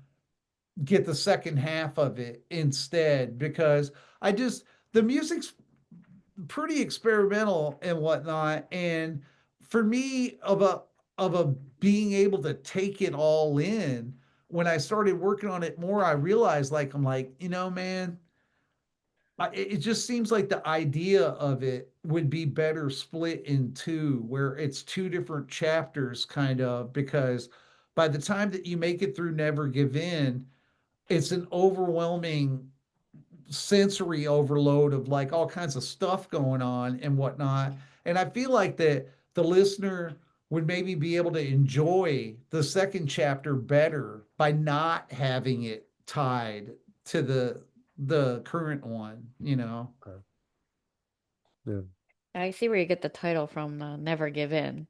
get the second half of it instead, because the music's pretty experimental and whatnot. And for me, of a being able to take it all in, when I started working on it more, I realized like I'm like, man, it just seems like the idea of it would be better split in two, where it's two different chapters, kind of, because by the time that you make it through Never Give In, it's an overwhelming sensory overload of like all kinds of stuff going on and whatnot. And I feel like that the listener would maybe be able to enjoy the second chapter better by not having it tied to the current one. Okay. Yeah. I see where you get the title from, Never Give In.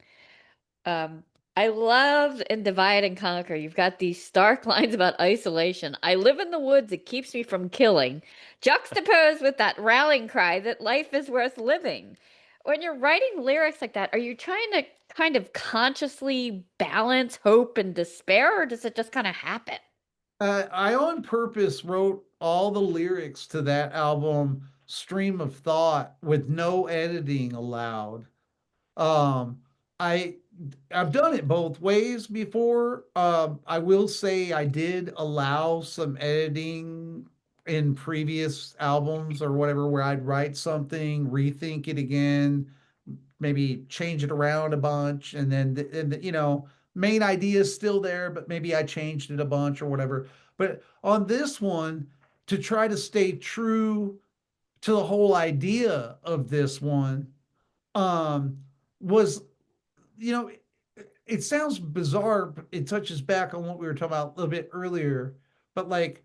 I love in Divide and Conquer, you've got these stark lines about isolation. I live in the woods, it keeps me from killing. Juxtaposed with that rallying cry that life is worth living. When you're writing lyrics like that, are you trying to kind of consciously balance hope and despair, or does it just kind of happen? I on purpose wrote all the lyrics to that album stream of thought with no editing allowed. Um, I I've done it both ways before. I will say I did allow some editing in previous albums or whatever, where I'd write something, rethink it again, maybe change it around a bunch, and then main idea is still there, but maybe I changed it a bunch or whatever. But on this one, to try to stay true to the whole idea of this one, was, it sounds bizarre, but it touches back on what we were talking about a little bit earlier. But like,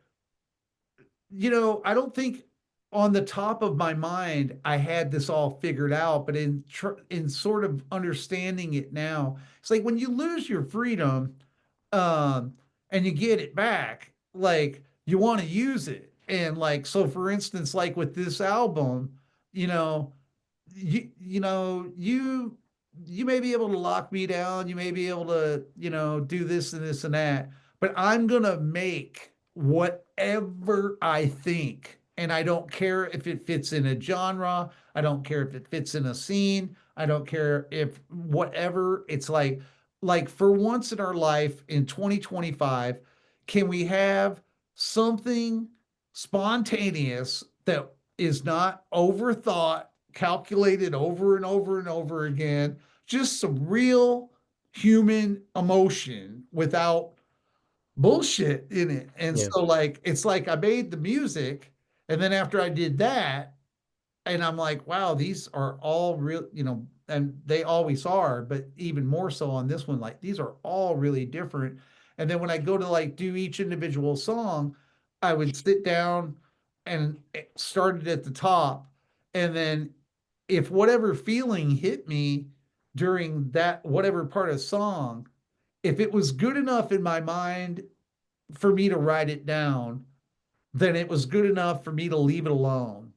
I don't think on the top of my mind I had this all figured out, but in sort of understanding it now, it's like when you lose your freedom, and you get it back, like you want to use it. And like, so for instance, like with this album, you know, you may be able to lock me down, you may be able to, do this and this and that, but I'm gonna make whatever I think. And I don't care if it fits in a genre, I don't care if it fits in a scene, I don't care if whatever. It's like for once in our life in 2025, can we have something spontaneous that is not overthought, calculated over and over and over again, just some real human emotion without bullshit in it. And Yeah. so like, it's like I made the music, and then after I did that, and I'm like, wow, these are all real, and they always are, but even more so on this one, like these are all really different. And then when I go to like do each individual song, I would sit down and start it at the top. And then if whatever feeling hit me during that, whatever part of song, if it was good enough in my mind for me to write it down, then it was good enough for me to leave it alone.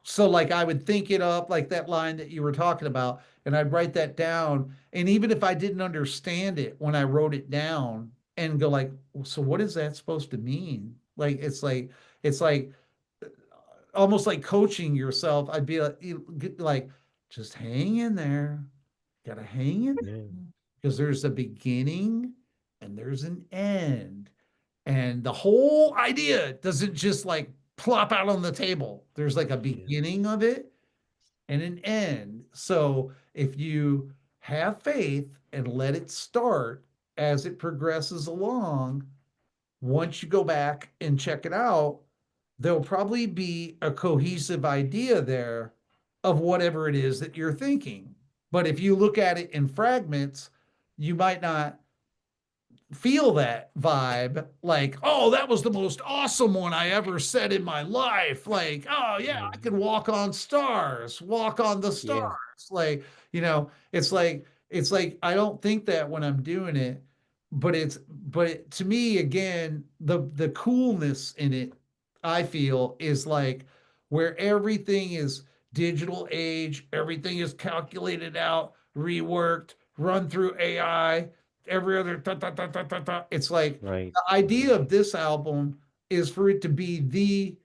So like I would think it up, like that line that you were talking about, and I'd write that down. And even if I didn't understand it when I wrote it down, and go like, so what is that supposed to mean? Like it's like almost like coaching yourself. I'd be like, just hang in there. Gotta hang in there. Yeah. Because there's a beginning and there's an end. And the whole idea doesn't just like plop out on the table. There's like a beginning of it and an end. So if you have faith and let it start as it progresses along, once you go back and check it out, there'll probably be a cohesive idea there of whatever it is that you're thinking. But if you look at it in fragments, you might not feel that vibe, like, oh, that was the most awesome one I ever said in my life. Like, oh yeah, I could walk on stars, walk on the stars. Like, it's like I don't think that when I'm doing it, but to me, again, the coolness in it, I feel, is like where everything is digital age, everything is calculated out, reworked, run through AI, every other It's like Right. the idea of this album is for it to be the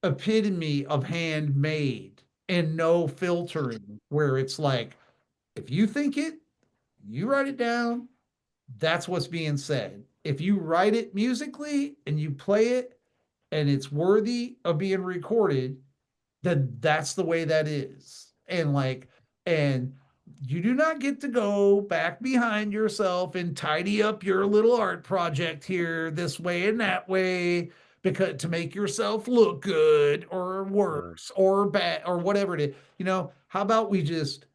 epitome of handmade and no filtering, where it's like, if you think it, you write it down, that's what's being said. If you write it musically and you play it and it's worthy of being recorded, then that's the way that is. And you do not get to go back behind yourself and tidy up your little art project here this way and that way, because to make yourself look good or worse or bad or whatever it is. How about we just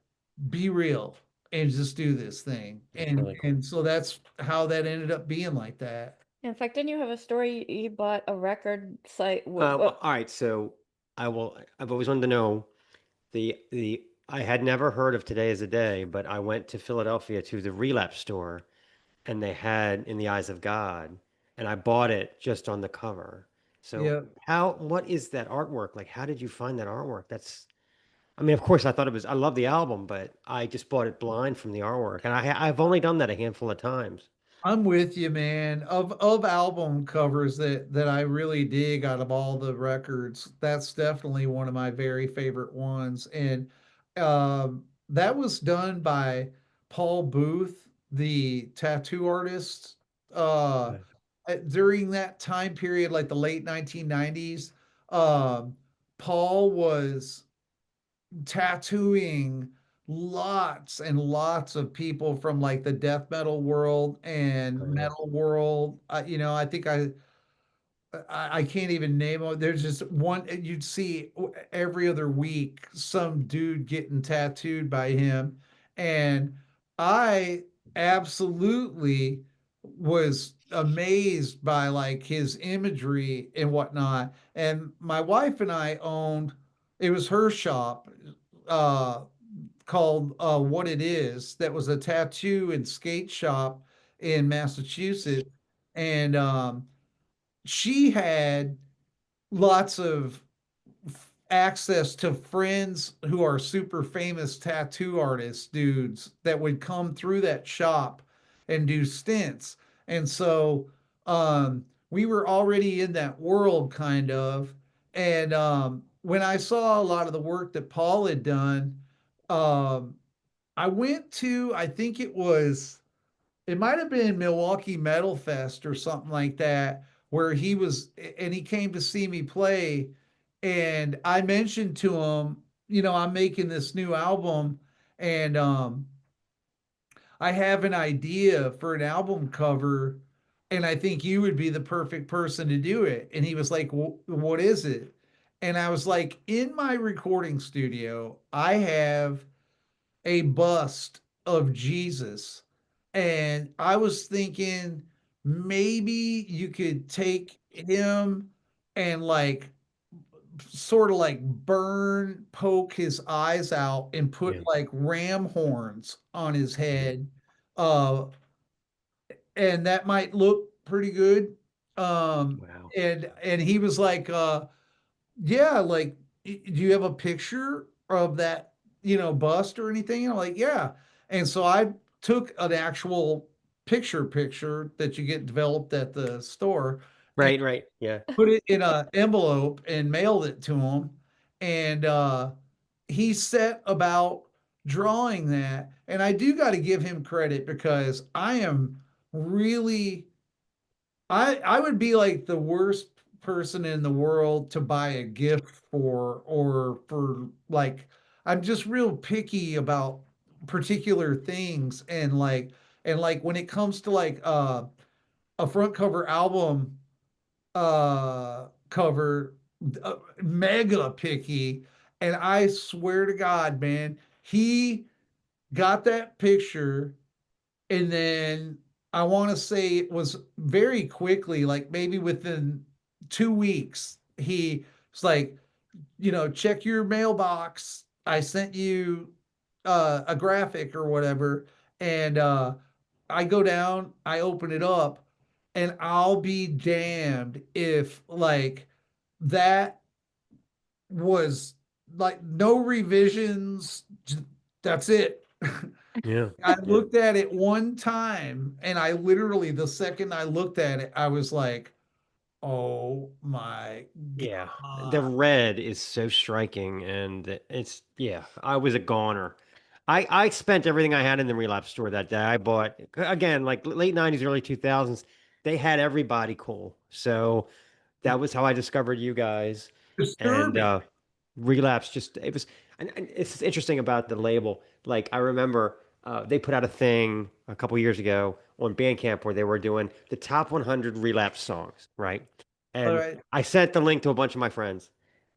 be real and just do this thing? And really cool. and so that's how that ended up being like that. In fact, didn't you have a story you bought a record site? All right, so I've always wanted to know I had never heard of Today Is a Day, but I went to Philadelphia to the Relapse store, and they had In the Eyes of God, and I bought it just on the cover. So what is that artwork? Like, how did you find that artwork? I mean, of course, I love the album, but I just bought it blind from the artwork, and I've only done that a handful of times. I'm with you, man. Of album covers that I really dig out of all the records, that's definitely one of my very favorite ones. And that was done by Paul Booth, the tattoo artist. Right. During that time period, like the late 1990s, Paul was tattooing lots and lots of people from like the death metal world and Oh, yeah. metal world. I think I can't even name them. There's just one you'd see every other week some dude getting tattooed by him, and I absolutely was amazed by like his imagery and whatnot. And my wife and I owned, it was her shop, uh called What It Is, that was a tattoo and skate shop in Massachusetts. And she had lots of access to friends who are super famous tattoo artists, dudes that would come through that shop and do stints. And so we were already in that world kind of. And when I saw a lot of the work that Paul had done, um, I went to, I think it might have been Milwaukee Metal Fest or something like that, where he came to see me play. And I mentioned to him, I'm making this new album, and I have an idea for an album cover, and I think you would be the perfect person to do it. And he was like, What is it? And I was like, in my recording studio, I have a bust of Jesus. And I was thinking maybe you could take him and like sort of like poke his eyes out and put Yeah. like ram horns on his head. Uh, and that might look pretty good. Wow. And he was like, yeah, like, do you have a picture of that, bust or anything? And I'm like, yeah. And so I took an actual picture that you get developed at the store and Right. Yeah. put it in an envelope and mailed it to him. And he set about drawing that. And I do got to give him credit, because I am really, I would be like the worst person in the world to buy a gift for, or for like, I'm just real picky about particular things. And like when it comes to like a front cover album cover, mega picky. And I swear to God, man, he got that picture, and then I want to say it was very quickly, like maybe within 2 weeks, he was like, check your mailbox. I sent you a graphic or whatever. And I go down, I open it up, and I'll be damned if like that was like no revisions. That's it. Yeah. I looked at it one time, and I literally, the second I looked at it, I was like, Oh my Yeah, the God. red is so striking, and it's yeah. I was a goner. I spent everything I had in the relapse store that day. I bought again like late '90s, early 2000s. They had everybody cool, so that was how I discovered you guys. And Disturbing. relapse just it was, and it's interesting about the label. Like I remember they put out a thing a couple years ago on Bandcamp where they were doing the top 100 relapse songs, right? All And right. I sent the link to a bunch of my friends,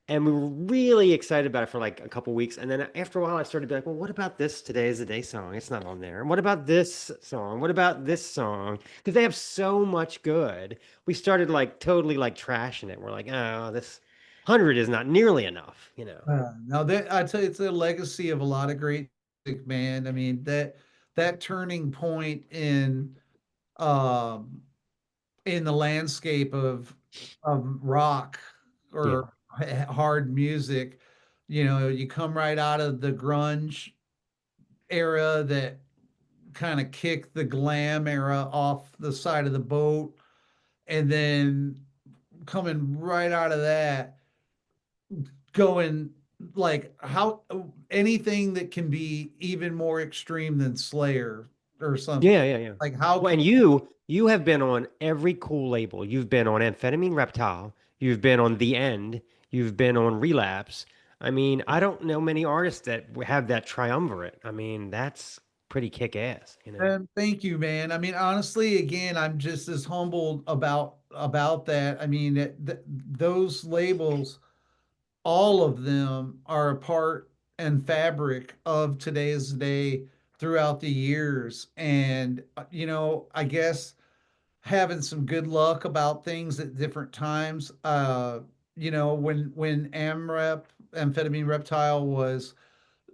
and we were really excited about it for like a couple weeks. And then after a while, I started to be like, well, what about this Today is the Day song? It's not on there. And what about this song? What about this song? Because they have so much good. We started like totally like trashing it. We're like, oh, this 100 is not nearly enough, you know? Now that I tell you, it's a legacy of a lot of great music, man. I mean, that turning point um in the landscape of rock Yeah. or hard music, you come right out of the grunge era that kind of kicked the glam era off the side of the boat, and then coming right out of that, going like how anything that can be even more extreme than Slayer or something. Yeah, yeah, yeah. Like how Well, can and you have been on every cool label. You've been on Amphetamine Reptile. You've been on The End. You've been on Relapse. I mean, I don't know many artists that have that triumvirate. I mean, that's pretty kick ass, you know? thank you, man. I mean, honestly, again, I'm just as humbled about that. I mean, those labels, all of them are a part and fabric of today's day throughout the years. And I guess having some good luck about things at different times. When Amphetamine Reptile was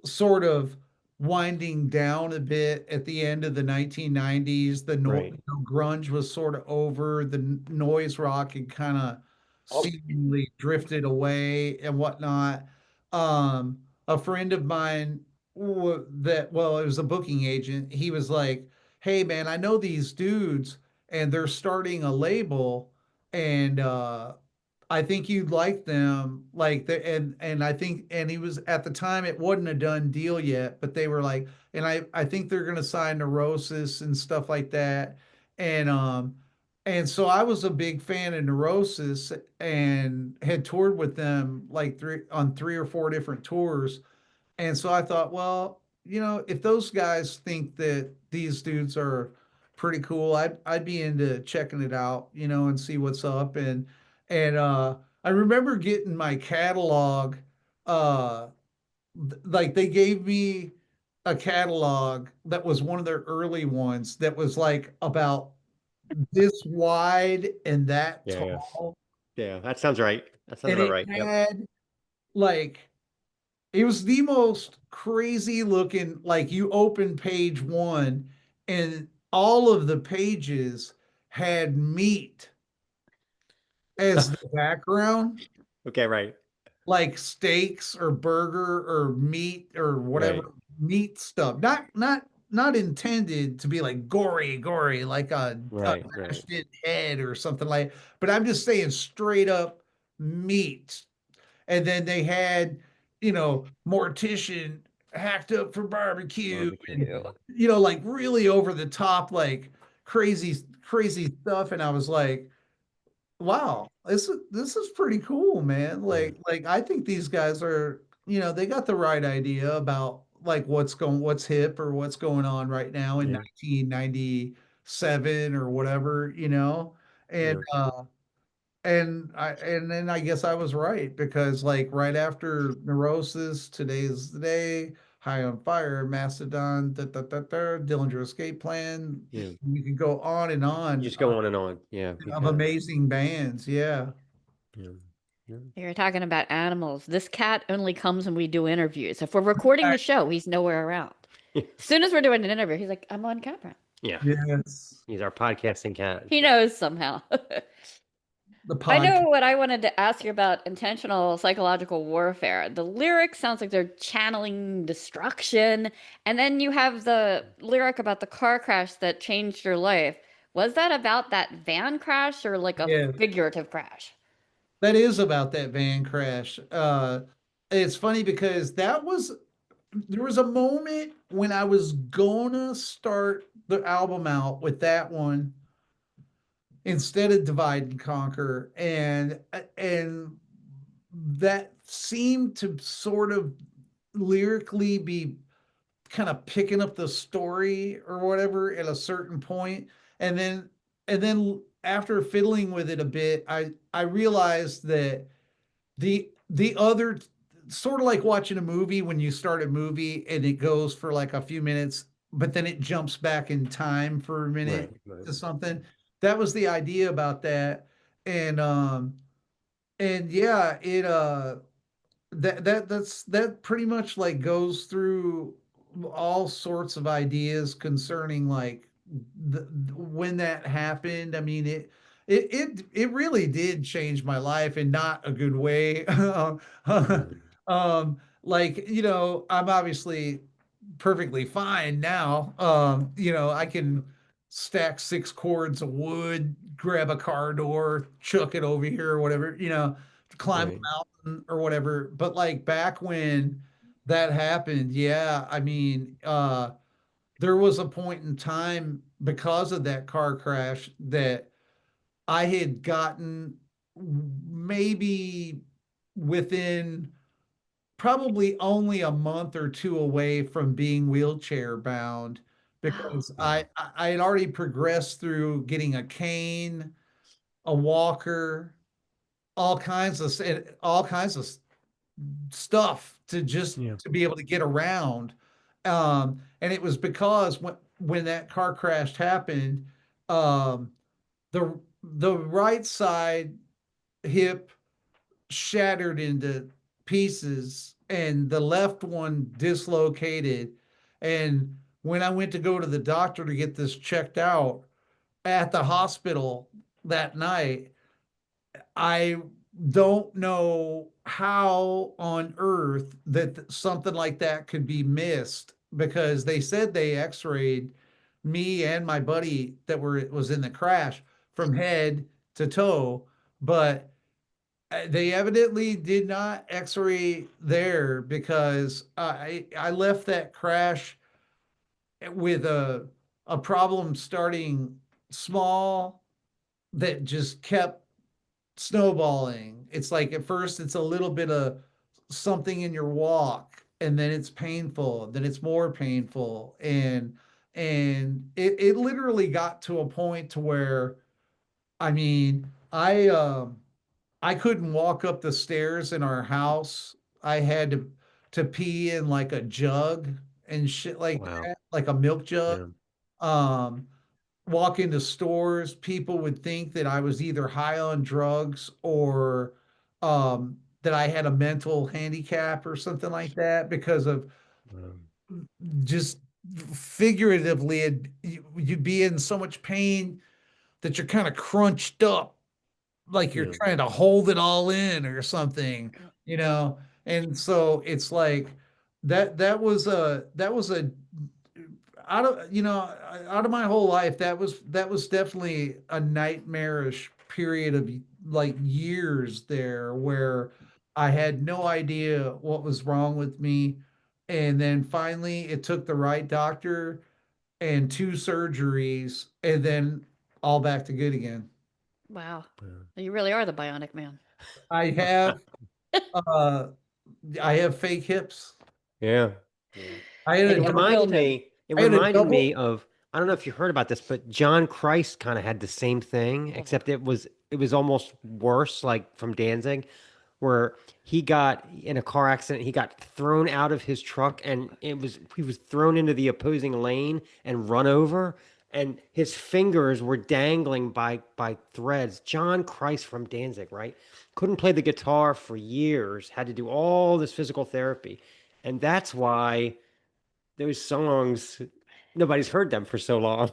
sort of winding down a bit at the end of the 1990s. Right. Grunge was sort of over. The noise rock had kind of seemingly drifted away and whatnot. A friend of mine it was a booking agent. He was like, "Hey, man, I know these dudes, and they're starting a label, and I think you'd like them." Like and I think and he was at the time it wasn't a done deal yet, but they were like, and I think they're gonna sign Neurosis and stuff like that. And and so I was a big fan of Neurosis and had toured with them like three or four different tours. And so I thought, well, if those guys think that these dudes are pretty cool, I'd be into checking it out, and see what's up. And I remember getting my catalog, uh like they gave me a catalog that was one of their early ones that was like about this wide and that Yeah, yeah. tall. Yeah, that sounds right. That sounds And about it right. Yep. had like it was the most crazy looking, like you open page one and all of the pages had meat as the background, Okay, right. like steaks or burger or meat or whatever Right. meat stuff. Not intended to be like gory, like a Right, right. bashed in head or something like, but I'm just saying straight up meat. And then they had, mortician hacked up for barbecue and Barbecue. like really over the top, like crazy stuff. And I was like, wow, this is pretty cool, man. Yeah, Like I think these guys are, they got the right idea about like what's hip or what's going on right now in yeah, 1997 or whatever, and yeah, and then I guess I was right because like right after Neurosis, Today's the Day, High on Fire, Mastodon, Dillinger Escape Plan. yeah. You can go on and You on just go on and on. Yeah, you of can. amazing bands. Yeah. Yeah. Yeah. You're talking about animals. This cat only comes when we do interviews. If we're recording the show, he's nowhere around. As soon as we're doing an interview, he's like, I'm on camera. Yeah. Yes. He's our podcasting cat. He knows somehow. The I know podcast. what I wanted to ask you about intentional psychological warfare. The lyric sounds like they're channeling destruction. And then you have the lyric about the car crash that changed your life. Was that about that van crash or like a Yeah. figurative crash? That is about that van crash. It's funny because there was a moment when I was gonna start the album out with that one instead of Divide and Conquer, and that seemed to sort of lyrically be kind of picking up the story or whatever at a certain point, and then after fiddling with it a bit, I realized that the other, sort of like watching a movie when you start a movie and it goes for like a few minutes, but then it jumps back in time for a minute Right. to something. That was the idea about that. And yeah, that pretty much like goes through all sorts of ideas concerning like when that happened. I mean, it really did change my life in not a good way. Like, I'm obviously perfectly fine now. I can stack 6 cords of wood, grab a car door, chuck it over here or whatever, climb Right. a mountain or whatever. But like back when that happened, yeah, I mean, there was a point in time because of that car crash that I had gotten maybe within probably only a month or two away from being wheelchair bound because I had already progressed through getting a cane, a walker, all kinds of stuff to just Yeah. to be able to get around. And it was because when that car crash happened, um, the right side hip shattered into pieces and the left one dislocated. And when I went to go to the doctor to get this checked out at the hospital that night, I don't know how on earth that something like that could be missed because they said they x-rayed me and my buddy that was in the crash from head to toe, but they evidently did not x-ray there because I left that crash with a problem starting small that just kept snowballing. It's like at first it's a little bit of something in your walk, and then it's painful, then it's more painful, and it literally got to a point to where I mean, I couldn't walk up the stairs in our house. I had to pee in like a jug and shit like Wow. that, like a milk jug. Yeah. Um, Walk into stores, people would think that I was either high on drugs or that I had a mental handicap or something like that because of just figuratively, you'd be in so much pain that you're kind of crunched up, like you're Yeah. trying to hold it all in or something, you know? And so it's like that was a out of my whole life, that was definitely a nightmarish period of like years there where I had no idea what was wrong with me. And then finally it took the right doctor and 2 surgeries and then all back to good again. Wow. You really are the bionic man. I have uh I have fake hips. Yeah. I had It a never double, killed reminded him. me. It I had a reminded me double of. I don't know if you heard about this, but John Christ kind of had the same thing, except it was almost worse, like from Danzig, where he got in a car accident. He got thrown out of his truck, and he was thrown into the opposing lane and run over, and his fingers were dangling by threads. John Christ from Danzig, right? Couldn't play the guitar for years. Had to do all this physical therapy, and that's why those songs nobody's heard them for so long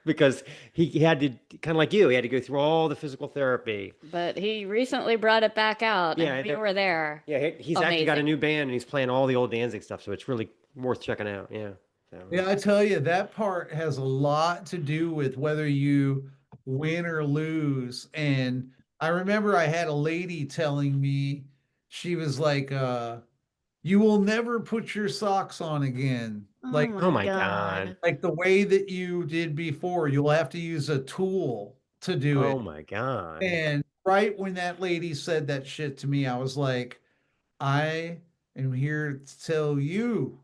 because he had to kind of like you he had to go through all the physical therapy. But he recently brought it back out, Yeah, and we were there. he's actually got a Amazing. new band and he's playing all the old Danzig stuff, so it's really worth checking out. Yeah. So, Yeah, I tell you, that part has a lot to do with whether you win or lose. And I remember I had a lady telling me, she was like, you will never put your socks on again. Oh oh my my God. Like the way that you did before, you'll have to use a tool to do Oh it. my God. And right when that lady said that shit to me, I was like, I am here to tell you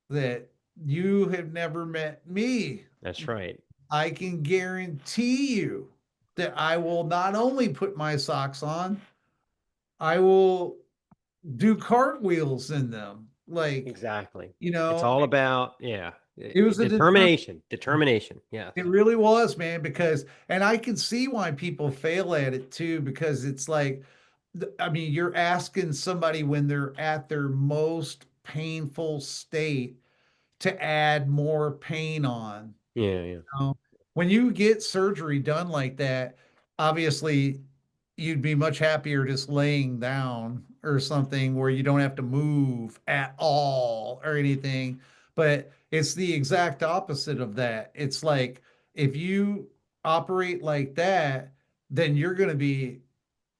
that you have never met me. That's right. I can guarantee you that I will not only put my socks on, I will do cartwheels in them. Like, Exactly. you It's know, all about, it was a determination. Yes. it really was, man, because, and I can see why people fail at it too, because it's like, I mean, you're asking somebody when they're at their most painful state to add more pain on. Yeah. Know, when you get surgery done like that, obviously you'd be much happier just laying down or something where you don't have to move at all or anything. But it's the exact opposite of that. It's like if you operate like that, then you're going to be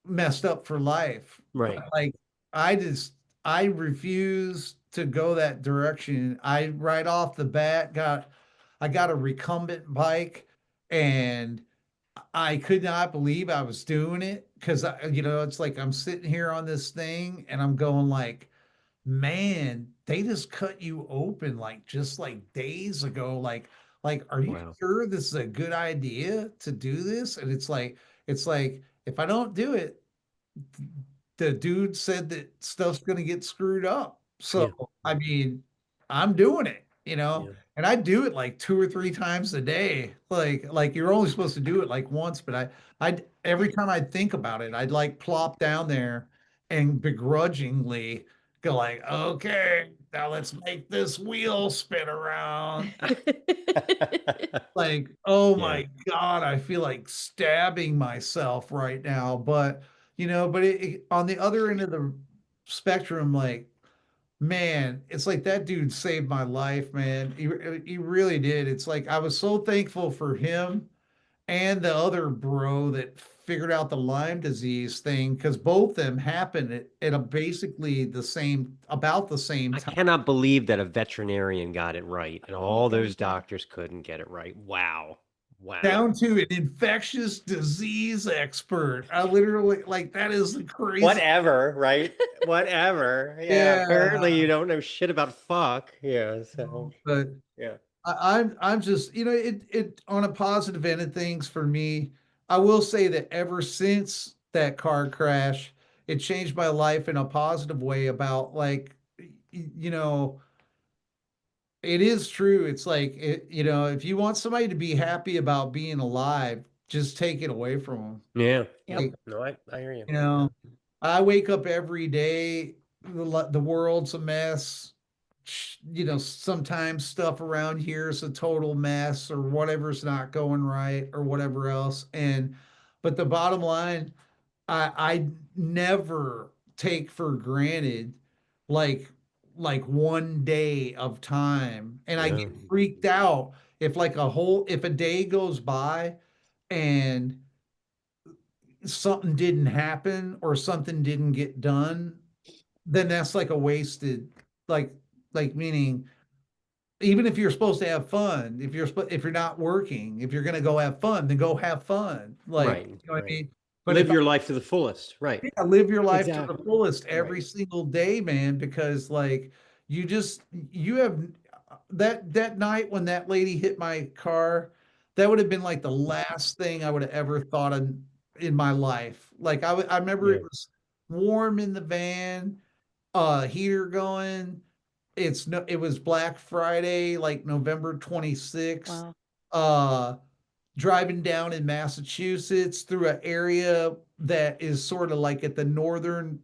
messed up for life. Right. But like I just I refuse to go that direction. I right off the bat I got a recumbent bike and I could not believe I was doing it because it's like I'm sitting here on this thing and I'm going like, man, they just cut you open like just like days ago. Like, are you Wow. sure this is a good idea to do this? And it's like if I don't do it, the dude said that stuff's gonna get screwed up. So Yeah. I mean, I'm doing it. Yeah. And I do it like 2 or 3 times a day. Like you're only supposed to do it like once, but I every time I think about it, I'd like plop down there and begrudgingly go like, okay, now let's make this wheel spin around. Like, oh Yeah. my God, I feel like stabbing myself right now. But on the other end of the spectrum, like, man, it's like that dude saved my life, man. He really did. It's like I was so thankful for him and the other bro that figured out the Lyme disease thing because both of them happened at a basically about the same I time. cannot believe that a veterinarian got it right and all those doctors couldn't get it right. Wow. Wow. Down to an infectious disease expert. I literally like that is the crazy. Whatever, right? Whatever. Yeah. Yeah. Apparently you don't know shit about fuck. Yeah. So But yeah. I'm just it on a positive end of things for me. I will say that ever since that car crash, it changed my life in a positive way about like you know it is true. It's like if you want somebody to be happy about being alive, just take it away from them. Yeah. Yep. Like, No, I hear you. you know, I wake up every day, the world's a mess. Sometimes stuff around here is a total mess or whatever's not going right or whatever else. But the bottom line, I never take for granted like like one day of time. And I Yeah. get freaked out if a day goes by and something didn't happen or something didn't get done, then that's like a wasted, like meaning even if you're supposed to have fun, if you're not working, if you're gonna go have fun, then go have fun. Like, Right. you know what I Right. mean? But Live if your life to the fullest. Right. I live your life to the Exactly. fullest every Right. single day, man, because like you have that night when that lady hit my car, that would have been like the last thing I would have ever thought of in my life. Like I remember Yeah. it was warm in the van, heater going. It was Black Friday, like November 26th. Wow. Uh Driving down in Massachusetts through an area that is sort of like at the northern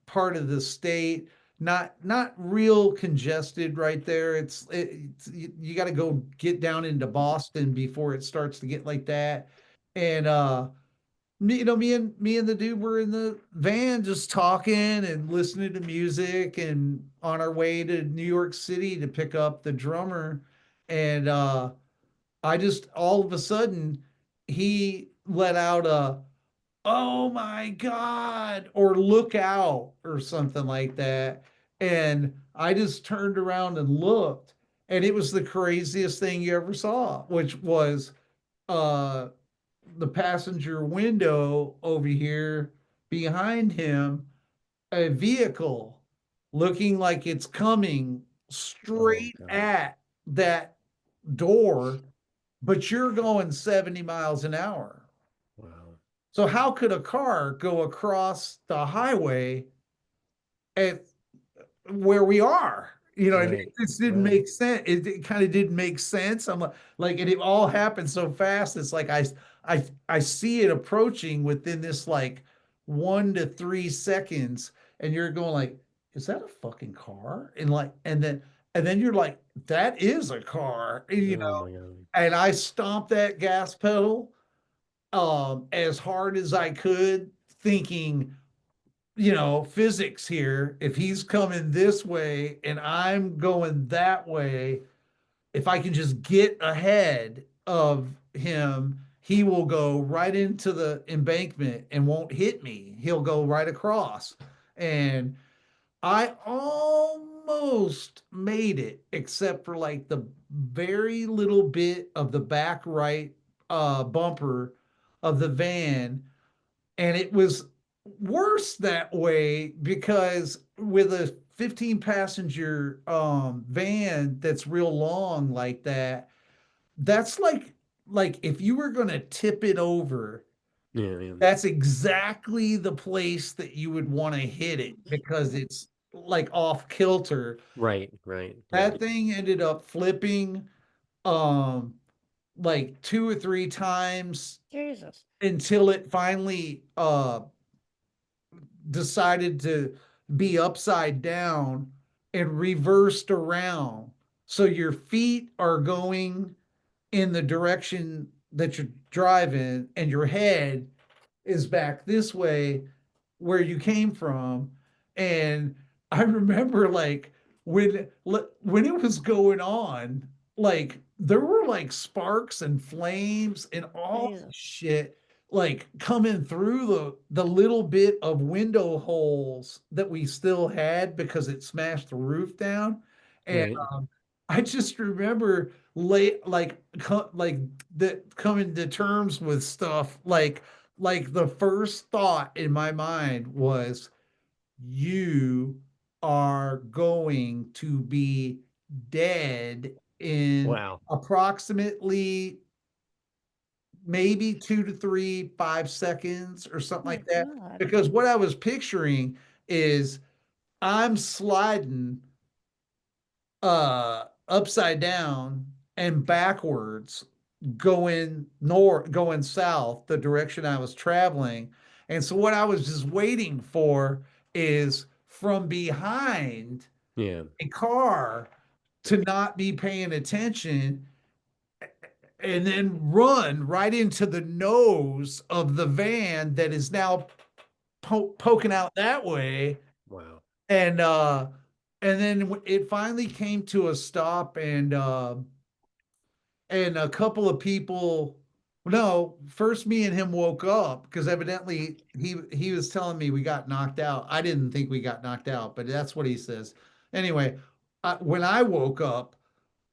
part of the state, not real congested right there. You got to go get down into Boston before it starts to get like that. And me and the dude were in the van just talking and listening to music and on our way to New York City to pick up the drummer. And I just all of a sudden he let out a "Oh my God" or "Look out" or something like that. And I just turned around and looked, and it was the craziest thing you ever saw, which was uh the passenger window over here behind him, a vehicle looking like it's coming straight God. at that door, but you're going 70 miles an hour. Wow. So how could a car go across the highway at where we are? Right, It just didn't right. make sense. It kind of didn't make sense. I'm like, and it all happened so fast. It's like I see it approaching within this like 1 to 3 seconds, and you're going like, is that a fucking car? And then you're like, that is a car, Oh my God. and I stomped that gas pedal as hard as I could, thinking, physics here. If he's coming this way and I'm going that way, if I can just get ahead of him, he will go right into the embankment and won't hit me. He'll go right across. And I almost made it, except for like the very little bit of the back right bumper of the van. And it was worse that way because with a 15 passenger van that's real long like that, that's like if you were going to tip it over, Yeah, yeah. that's exactly the place that you would want to hit it because it's like off kilter. Right, right, That right. thing ended up flipping um like 2 or 3 times Jesus. until it finally decided to be upside down and reversed around. So your feet are going in the direction that you're driving, and your head is back this way where you came from. And I remember like when it was going on, like there were like sparks and flames and all Jesus. shit like coming through the little bit of window holes that we still had because it smashed the roof down. And Right. I just remember like that coming to terms with stuff like the first thought in my mind was, you are going to be dead in Wow. approximately maybe 2 to 3, 5 seconds or something Oh my like that. God. Because what I was picturing is I'm sliding upside down and backwards, going south the direction I was traveling. And so what I was just waiting for is from behind Yeah. a car to not be paying attention and then run right into the nose of the van that is now poking out that way. Wow. And then it finally came to a stop, and a couple of people, no, first me and him woke up because evidently he was telling me we got knocked out. I didn't think we got knocked out, but that's what he says. Anyway, when I woke up,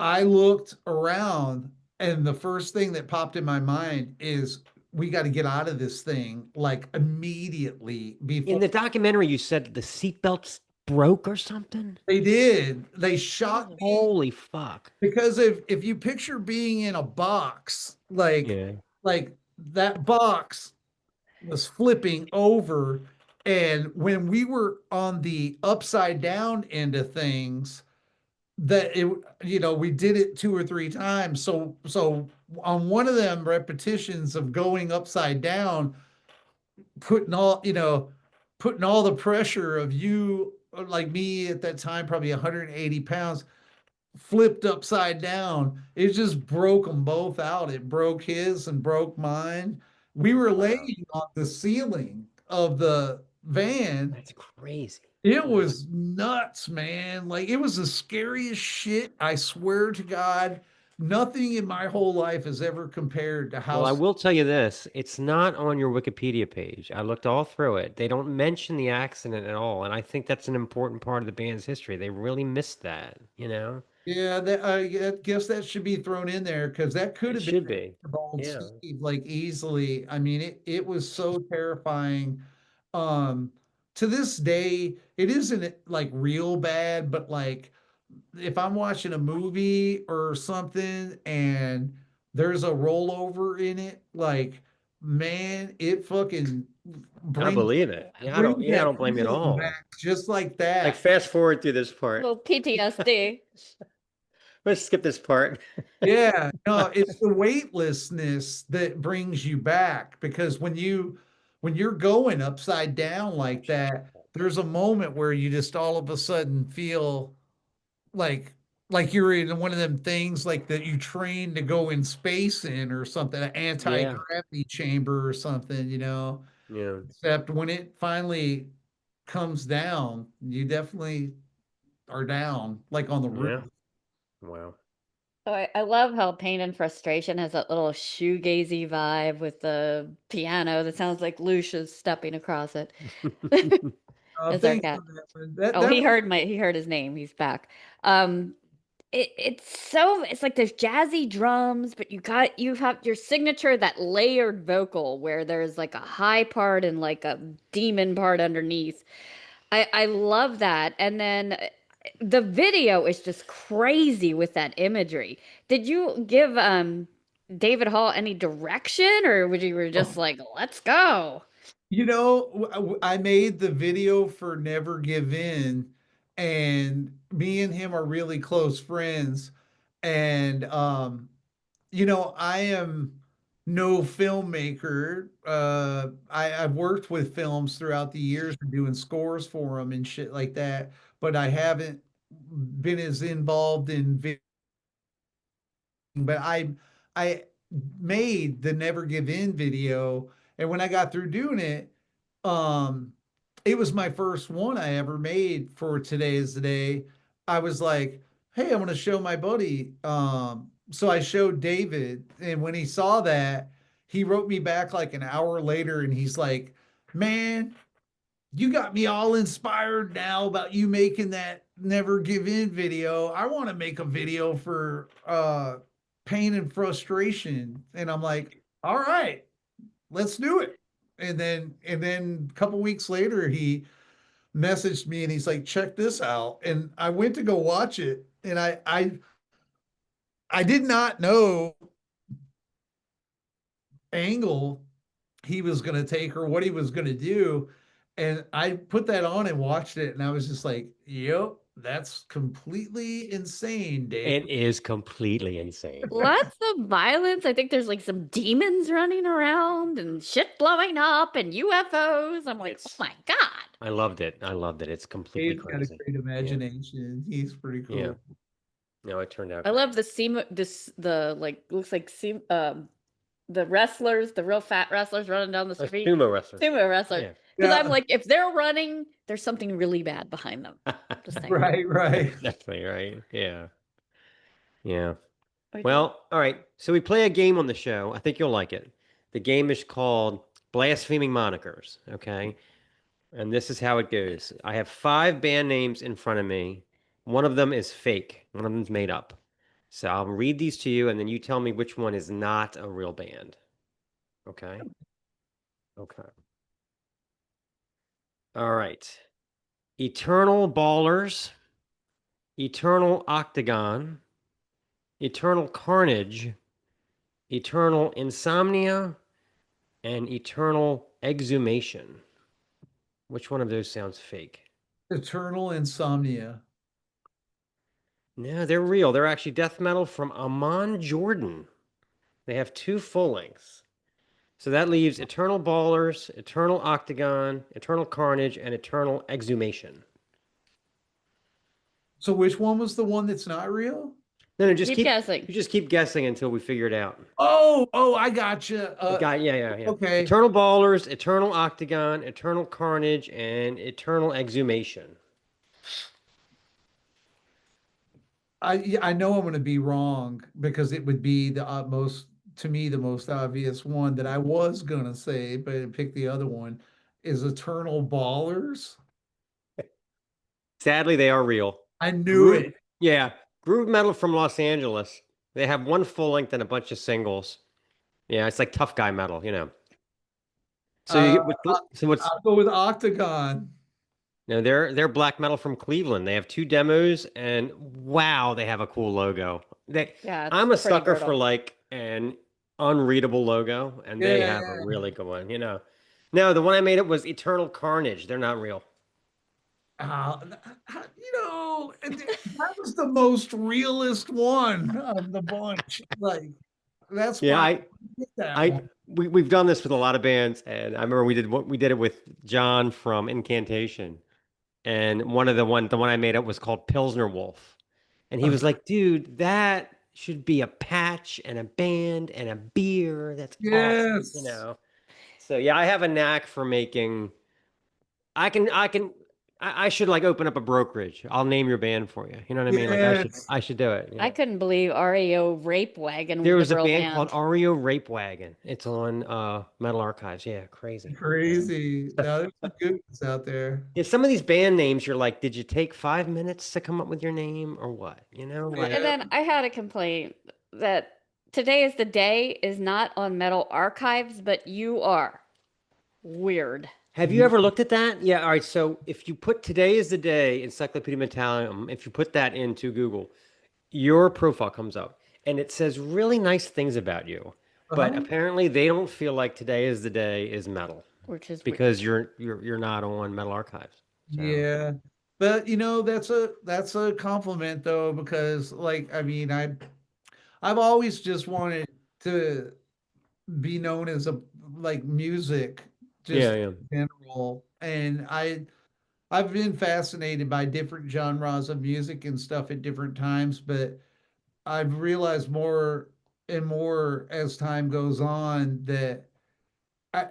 I looked around, and the first thing that popped in my mind is we got to get out of this thing like immediately In before the documentary, you said the seatbelts broke or something? they did. They shot me Holy fuck. because if you picture being in a box, Yeah. like that box was flipping over, and when we were on the upside down end of things, that it we did it 2 or 3 times. So on one of them repetitions of going upside down, putting all putting all the pressure of you, like me at that time, probably 180 pounds, flipped upside down. It just broke them both out. It broke his and broke mine. We were Wow. laying on the ceiling of the van. That's crazy. It was nuts, man. Like it was the scariest shit. I swear to God, nothing in my whole life has ever compared to Well, I how will tell you this, it's not on your Wikipedia page. I looked all through it. They don't mention the accident at all, and I think that's an important part of the band's history. They really missed that, you know? yeah, that I guess that should be thrown in there because that could It have should been be. Bald Yeah. Steve like easily. I mean, it was so terrifying. Um, to this day, it isn't like real bad, but like if I'm watching a movie or something and there's a rollover in it, like man, it fucking I brings believe it. Yeah, brings I that don't blame you at feeling all. back just like Like that. fast forward through this part. Little PTSD. Let's skip this part. Yeah, no, it's the weightlessness that brings you back because when you're going upside down like that, there's a moment where you just all of a sudden feel like like you're in one of them things like that you train to go in space in or something, an Yeah. anti-gravity chamber or something, you know. Yeah. Except when it finally comes down, you definitely are down, like on the roof. Yeah. Wow. So I love how Pain and Frustration has that little shoegazy vibe with the piano that sounds like Lucia's stepping across it. That's our Thanks cat. for that one. That Oh, that he heard his name. He's back. It's like there's jazzy drums, but you have your signature, that layered vocal where there's like a high part and like a demon part underneath. I love that. And then the video is just crazy with that imagery. Did you give David Hall any direction, or would you were just like, let's go? You know, I made the video for Never Give In, and me and him are really close friends. And you know, I am no filmmaker. I've worked with films throughout the years, doing scores for them and shit like that, but I haven't been as involved in but I made the Never Give In video, and when I got through doing it, um, it was my first one I ever made for Today is the Day. I was like, hey, I want to show my buddy. So I showed David, and when he saw that, he wrote me back like an hour later, and he's like, man, you got me all inspired now about you making that Never Give In video. I want to make a video for Pain and Frustration. And I'm like, all right, let's do it. And then a couple weeks later he messaged me and he's like, check this out. And I went to go watch it, and I did not know angle he was going to take or what he was going to do. And I put that on and watched it, and I was just like, yep, that's completely insane, Dave. It is completely insane. Lots of violence. I think there's like some demons running around and shit blowing up and UFOs. I'm like, oh It's- my God. I loved it. I loved it. It's completely Dave's got a crazy. great imagination. He's pretty cool. Yeah. No, it turned out. I love the like looks like the wrestlers, the real fat wrestlers running down the A street. sumo wrestler. Sumo wrestlers. Yeah. Because Yeah. I'm like, if they're running, there's something really bad behind them. Just saying. Right, right. Definitely right. Yeah. Yeah. Okay. Well, all right. So we play a game on the show. I think you'll like it. The game is called Blaspheming Monikers. Okay. And this is how it goes. I have 5 band names in front of me. One of them is fake. One of them's made up. So I'll read these to you, and then you tell me which one is not a real band. Okay. Okay. All right. Eternal Ballers, Eternal Octagon, Eternal Carnage, Eternal Insomnia, and Eternal Exhumation. Which one of those sounds fake? Eternal Insomnia. No, they're real. They're actually death metal from Amon Jordan. They have 2 full lengths. So that leaves Eternal Ballers, Eternal Octagon, Eternal Carnage, and Eternal Exhumation. So which one was the one that's not real? No, just Keep guessing. You just keep guessing until we figure it out. Oh, I gotcha. Yeah. Okay. Eternal Ballers, Eternal Octagon, Eternal Carnage, and Eternal Exhumation. I know I'm going to be wrong because it would be the most, to me, the most obvious one that I was going to say, but I picked the other one is Eternal Ballers. Sadly, they are real. I knew it. Yeah. Groove Metal from Los Angeles. They have one full length and a bunch of singles. Yeah, it's like tough guy metal, you know. So what's I'll go with Octagon. no, they're black metal from Cleveland. They have 2 demos, and wow, they have a cool logo. Yeah, it's I'm a pretty sucker for brutal. like an unreadable logo, and they have a Yeah. really good one. You know, no, the one I made it was Eternal Carnage. They're not real. That was the most realist one of the bunch. Like, that's Yeah, why I picked that one. we've done this with a lot of bands, and I remember we did it with John from Incantation, and the one I made up was called Pilsner Wolf, and he was like, "Dude, that should be a patch and a band and a beer. That's awesome," Yes. you know. So yeah, I have a knack for making. I should like open up a brokerage. I'll name your band for you. You know what I mean? Like Yes. I should do it. you I know? couldn't believe REO Rape Wagon There was was the a real band called REO Rape Wagon. It's on Metal Archives. Yeah, crazy. Crazy. Now there's some good ones out there. Yeah, some of these band names, you're like, did you take 5 minutes to come up with your name or what? You know, like Yeah. And then I had a complaint that Today is the Day is not on Metal Archives, but you are. Weird. have you ever looked at that? Yeah, all right. So if you put Today is the Day, Encyclopedia Metallium, if you put that into Google, your profile comes up and it says really nice things about you. But Uh-huh. apparently they don't feel like Today is the Day is metal Which is weird. because you're not on Metal Archives. So. Yeah. But that's a compliment though, because like, I mean, I've always just wanted to be known as a like music, just Yeah. in general. And I've been fascinated by different genres of music and stuff at different times, but I've realized more and more as time goes on that I,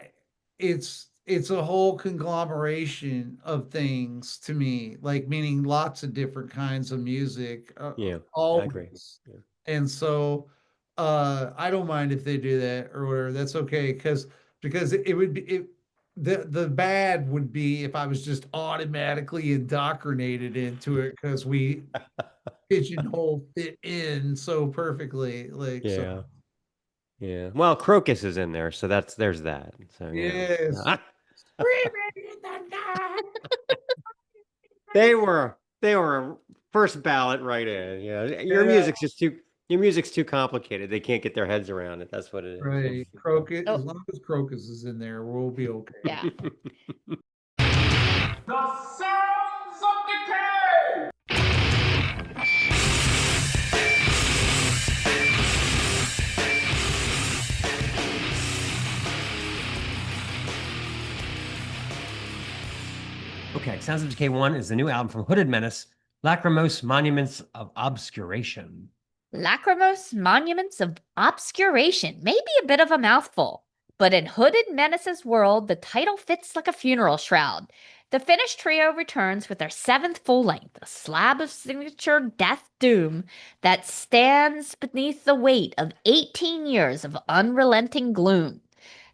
it's a whole conglomeration of things to me, like meaning lots of different kinds of music, Yeah, I agree. always. Yeah. And so I don't mind if they do that or whatever. That's okay because it would be the bad would be if I was just automatically indoctrinated into it because we pigeonhole fit in so perfectly. Like Yeah. so Yeah. Well, Crocus is in there, so there's that. So yeah. yes. Ah, Screaming in the night. they were a first ballot right in. Yeah. Your Yeah. music's too complicated. They can't get their heads around it. That's what it is. Right. Crocus, Oh. as long as Crocus is in there, we'll be okay. Yeah. The sounds of decay! Okay, Sounds of Decay 1 is the new album from Hooded Menace, Lachrymose Monuments of Obscuration. Lachrymose Monuments of Obscuration may be a bit of a mouthful, but in Hooded Menace's world, the title fits like a funeral shroud. The Finnish trio returns with their 7th full length, a slab of signature death doom that stands beneath the weight of 18 years of unrelenting gloom.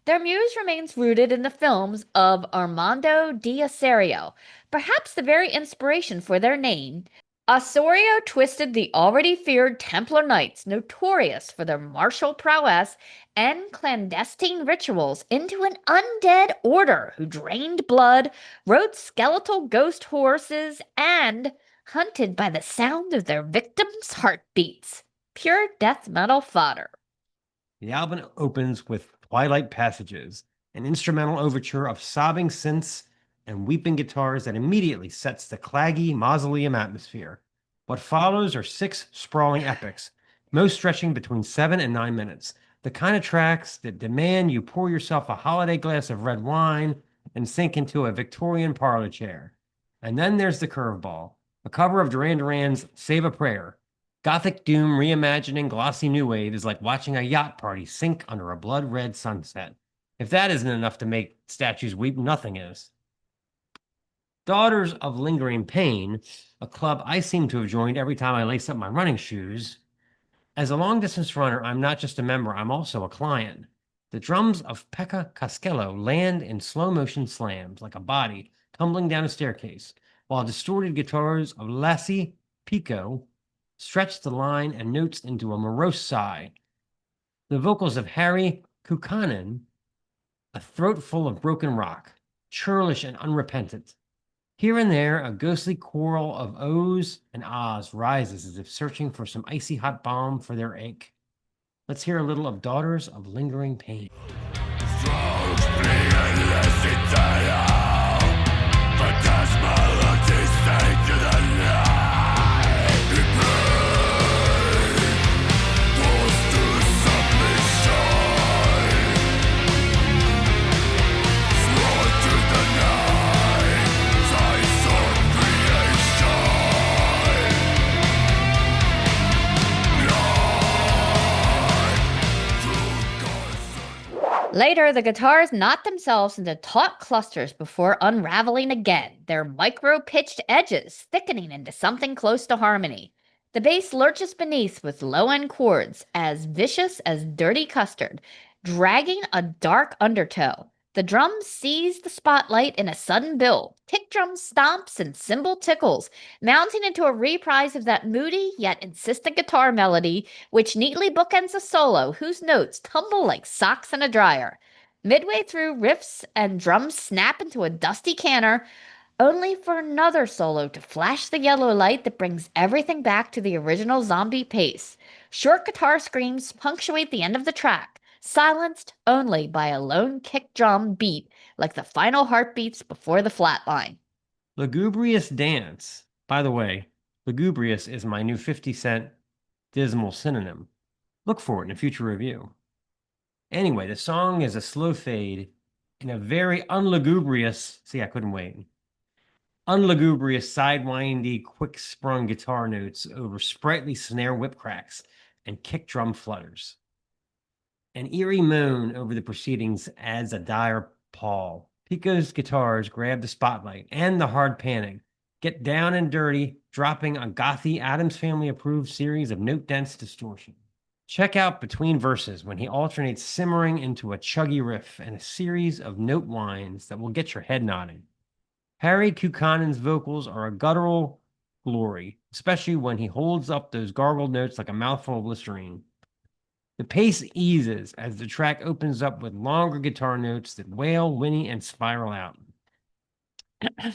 Their muse remains rooted in the films of Armando Diaserio, perhaps the very inspiration for their name. Osorio twisted the already feared Templar Knights, notorious for their martial prowess and clandestine rituals, into an undead order who drained blood, rode skeletal ghost horses, and hunted by the sound of their victims' heartbeats. Pure death metal fodder. The album opens with Twilight Passages, an instrumental overture of sobbing synths and weeping guitars that immediately sets the claggy mausoleum atmosphere. What follows are 6 sprawling epics, most stretching between 7 and 9 minutes, the kind of tracks that demand you pour yourself a holiday glass of red wine and sink into a Victorian parlor chair. And then there's the curveball, a cover of Duran Duran's Save a Prayer. Gothic doom reimagining glossy new wave is like watching a yacht party sink under a blood-red sunset. If that isn't enough to make statues weep, nothing is. Daughters of Lingering Pain, a club I seem to have joined every time I lace up my running shoes. As a long-distance runner, I'm not just a member, I'm also a client. The drums of Pekka Caskello land in slow-motion slams like a body tumbling down a staircase, while distorted guitars of Lassie Pico stretch the line and notes into a morose sigh. The vocals of Harry Kukkonen, a throat full of broken rock, churlish and unrepentant. Here and there, a ghostly choral of ohs and ahs rises as if searching for some icy hot balm for their ache. Let's hear a little of Daughters of Lingering Pain. Later, the guitars knot themselves into taut clusters before unraveling again, their micro-pitched edges thickening into something close to harmony. The bass lurches beneath with low-end chords, as vicious as dirty custard, dragging a dark undertow. The drums seize the spotlight in a sudden build, kick drum stomps and cymbal tickles, mounting into a reprise of that moody yet insistent guitar melody, which neatly bookends a solo whose notes tumble like socks in a dryer. Midway through, riffs and drums snap into a dusty canter, only for another solo to flash the yellow light that brings everything back to the original zombie pace. Short guitar screams punctuate the end of the track, silenced only by a lone kick drum beat like the final heartbeats before the flatline. Lugubrious Dance. By the way, lugubrious is my new 50-cent dismal synonym. Look for it in a future review. Anyway, the song is a slow fade in a very unlugubrious, see, I couldn't wait, unlugubrious, sidewindy, quick-sprung guitar notes over sprightly snare whip cracks and kick drum flutters. An eerie moan over the proceedings adds a dire pall. Pico's guitars grab the spotlight and the hard panning, get down and dirty, dropping a gothy Addams Family-approved series of note-dense distortion. Check out Between Verses when he alternates simmering into a chuggy riff and a series of note winds that will get your head nodding. Harry Kukkonen's vocals are a guttural glory, especially when he holds up those gargled notes like a mouthful of Listerine. The pace eases as the track opens up with longer guitar notes that wail, whinny, and spiral out.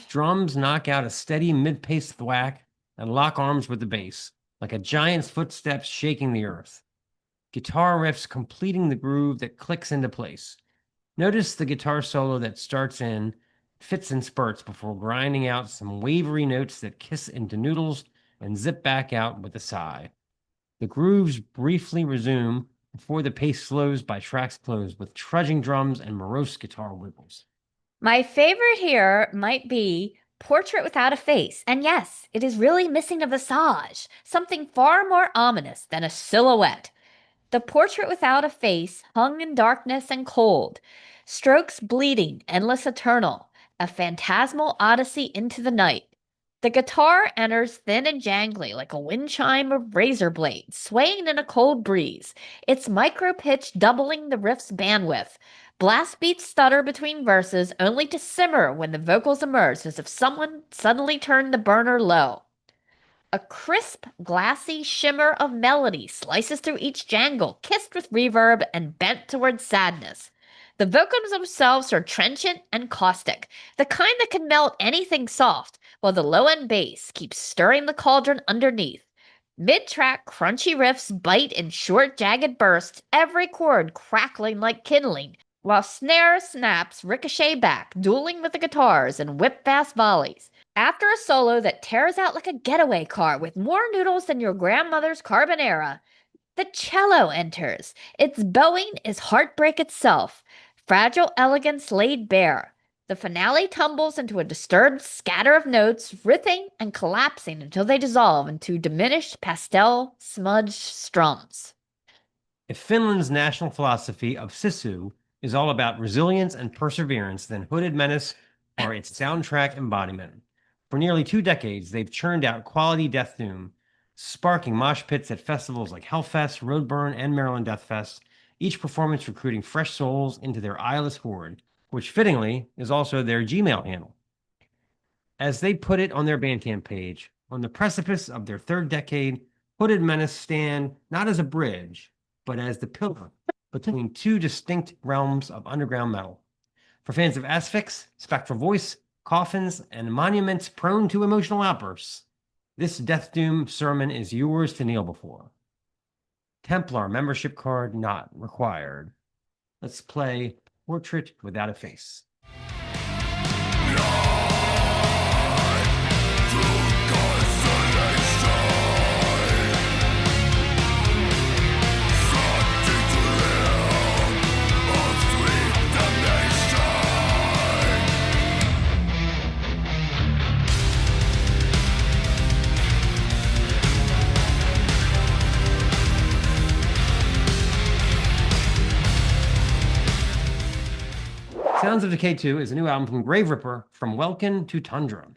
Drums knock out a steady mid-pace thwack and lock arms with the bass, like a giant's footsteps shaking the earth. Guitar riffs completing the groove that clicks into place. Notice the guitar solo that starts in, fits in spurts before grinding out some wavery notes that kiss into noodles and zip back out with a sigh. The grooves briefly resume before the pace slows by track's close with trudging drums and morose guitar wiggles. My favorite here might be Portrait Without a Face. And yes, it is really missing a visage, something far more ominous than a silhouette. The portrait without a face hung in darkness and cold, strokes bleeding, endless eternal, a phantasmal odyssey into the night. The guitar enters thin and jangly like a wind chime of razor blades, swaying in a cold breeze, its micro-pitch doubling the riff's bandwidth. Blast beats stutter between verses, only to simmer when the vocals emerge as if someone suddenly turned the burner low. A crisp, glassy shimmer of melody slices through each jangle, kissed with reverb and bent towards sadness. The vocals themselves are trenchant and caustic, the kind that can melt anything soft, while the low-end bass keeps stirring the cauldron underneath. Mid-track, crunchy riffs bite in short, jagged bursts, every chord crackling like kindling, while snare snaps ricochet back, dueling with the guitars and whip-fast volleys. After a solo that tears out like a getaway car with more noodles than your grandmother's carbonara, the cello enters. Its bowing is heartbreak itself, fragile elegance laid bare. The finale tumbles into a disturbed scatter of notes, riffing and collapsing until they dissolve into diminished pastel smudged strums. If Finland's national philosophy of sisu is all about resilience and perseverance, then Hooded Menace are its soundtrack embodiment. For nearly 2 decades, they've churned out quality death doom, sparking mosh pits at festivals like Hellfest, Roadburn, and Maryland Death Fest, each performance recruiting fresh souls into their eyeless horde, which fittingly is also their Gmail handle. As they put it on their Bandcamp page, on the precipice of their 3rd decade, Hooded Menace stand not as a bridge, but as the pillar between 2 distinct realms of underground metal. For fans of Asphyx, Spectral Voice, Coffins, and monuments prone to emotional outbursts, this Death Doom sermon is yours to kneel before. Templar membership card not required. Let's play Portrait Without a Face. Sounds of Decay 2 is a new album from Graveripper, From Welkin to Tundra.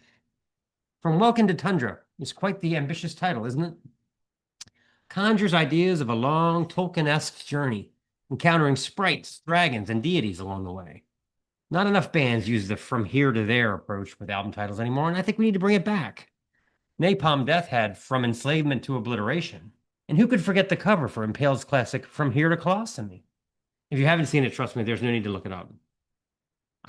From Welkin to Tundra is quite the ambitious title, isn't it? Conjures ideas of a long Tolkien-esque journey, encountering sprites, dragons, and deities along the way. Not enough bands use the from here to there approach with album titles anymore, and I think we need to bring it back. Napalm Death had From Enslavement to Obliteration, and who could forget the cover for Impaled's classic From Here to Colostomy? If you haven't seen it, trust me, there's no need to look it up.